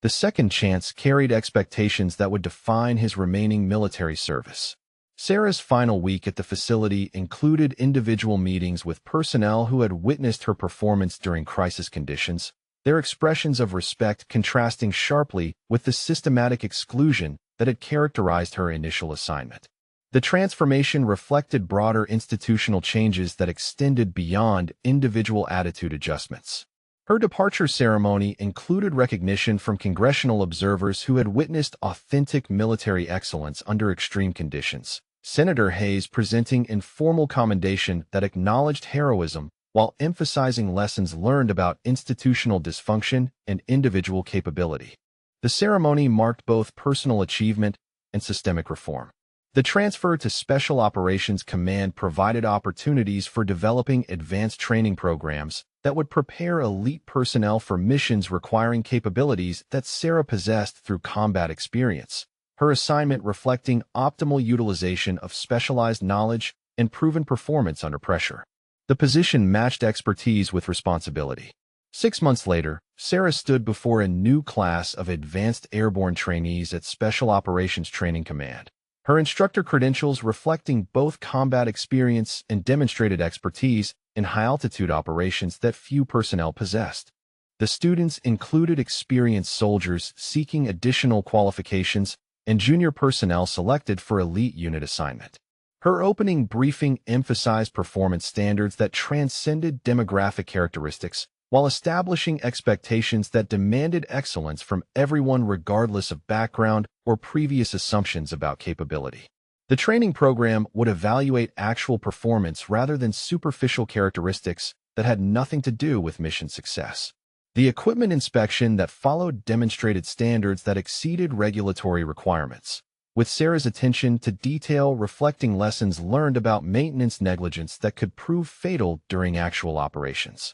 The second chance carried expectations that would define his remaining military service. Sarah's final week at the facility included individual meetings with personnel who had witnessed her performance during crisis conditions, their expressions of respect contrasting sharply with the systematic exclusion that had characterized her initial assignment. The transformation reflected broader institutional changes that extended beyond individual attitude adjustments. Her departure ceremony included recognition from congressional observers who had witnessed authentic military excellence under extreme conditions. Senator Hayes presenting informal commendation that acknowledged heroism while emphasizing lessons learned about institutional dysfunction and individual capability. The ceremony marked both personal achievement and systemic reform. The transfer to Special Operations Command provided opportunities for developing advanced training programs that would prepare elite personnel for missions requiring capabilities that Sarah possessed through combat experience, her assignment reflecting optimal utilization of specialized knowledge and proven performance under pressure. The position matched expertise with responsibility. 6 months later, Sarah stood before a new class of advanced airborne trainees at Special Operations Training Command, her instructor credentials reflecting both combat experience and demonstrated expertise in high-altitude operations that few personnel possessed. The students included experienced soldiers seeking additional qualifications and junior personnel selected for elite unit assignment. Her opening briefing emphasized performance standards that transcended demographic characteristics while establishing expectations that demanded excellence from everyone regardless of background or previous assumptions about capability. The training program would evaluate actual performance rather than superficial characteristics that had nothing to do with mission success. The equipment inspection that followed demonstrated standards that exceeded regulatory requirements, with Sarah's attention to detail reflecting lessons learned about maintenance negligence that could prove fatal during actual operations.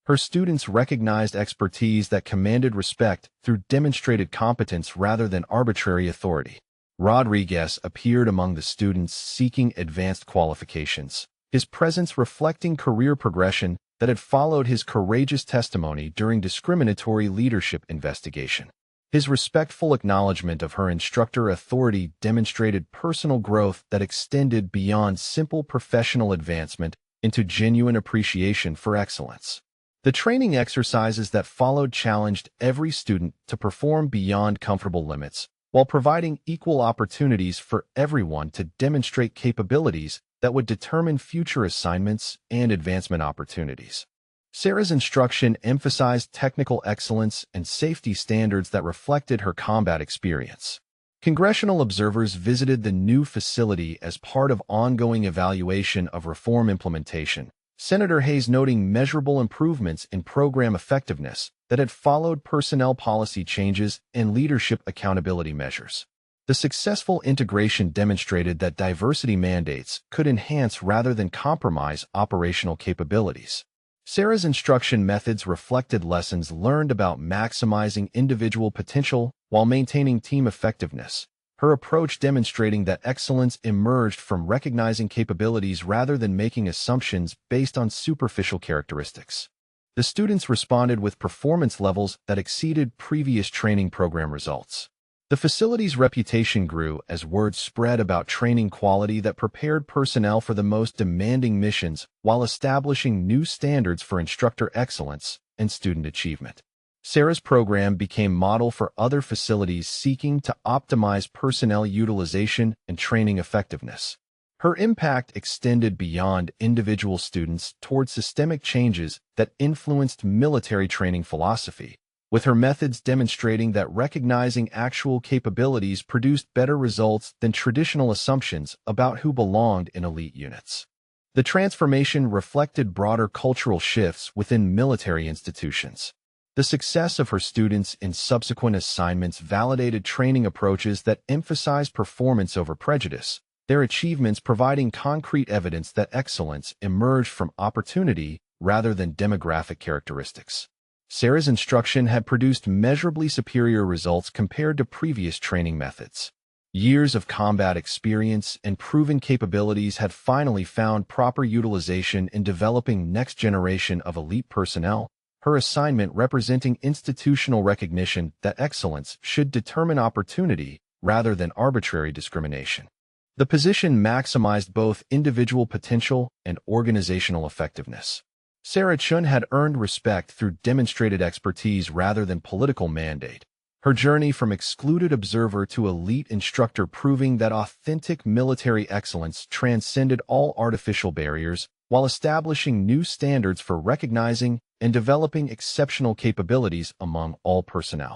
Her students recognized expertise that commanded respect through demonstrated competence rather than arbitrary authority. Rodriguez appeared among the students seeking advanced qualifications, his presence reflecting career progression that had followed his courageous testimony during discriminatory leadership investigation. His respectful acknowledgement of her instructor authority demonstrated personal growth that extended beyond simple professional advancement into genuine appreciation for excellence. The training exercises that followed challenged every student to perform beyond comfortable limits, while providing equal opportunities for everyone to demonstrate capabilities that would determine future assignments and advancement opportunities. Sarah's instruction emphasized technical excellence and safety standards that reflected her combat experience. Congressional observers visited the new facility as part of ongoing evaluation of reform implementation, Senator Hayes noting measurable improvements in program effectiveness that had followed personnel policy changes and leadership accountability measures. The successful integration demonstrated that diversity mandates could enhance rather than compromise operational capabilities. Sarah's instruction methods reflected lessons learned about maximizing individual potential while maintaining team effectiveness, her approach demonstrating that excellence emerged from recognizing capabilities rather than making assumptions based on superficial characteristics. The students responded with performance levels that exceeded previous training program results. The facility's reputation grew as word spread about training quality that prepared personnel for the most demanding missions while establishing new standards for instructor excellence and student achievement. Sarah's program became model for other facilities seeking to optimize personnel utilization and training effectiveness. Her impact extended beyond individual students toward systemic changes that influenced military training philosophy, with her methods demonstrating that recognizing actual capabilities produced better results than traditional assumptions about who belonged in elite units. The transformation reflected broader cultural shifts within military institutions. The success of her students in subsequent assignments validated training approaches that emphasize performance over prejudice, their achievements providing concrete evidence that excellence emerged from opportunity rather than demographic characteristics. Sarah's instruction had produced measurably superior results compared to previous training methods. Years of combat experience and proven capabilities had finally found proper utilization in developing next generation of elite personnel, her assignment representing institutional recognition that excellence should determine opportunity rather than arbitrary discrimination. The position maximized both individual potential and organizational effectiveness. Sarah Chun had earned respect through demonstrated expertise rather than political mandate. Her journey from excluded observer to elite instructor proving that authentic military excellence transcended all artificial barriers while establishing new standards for recognizing and developing exceptional capabilities among all personnel.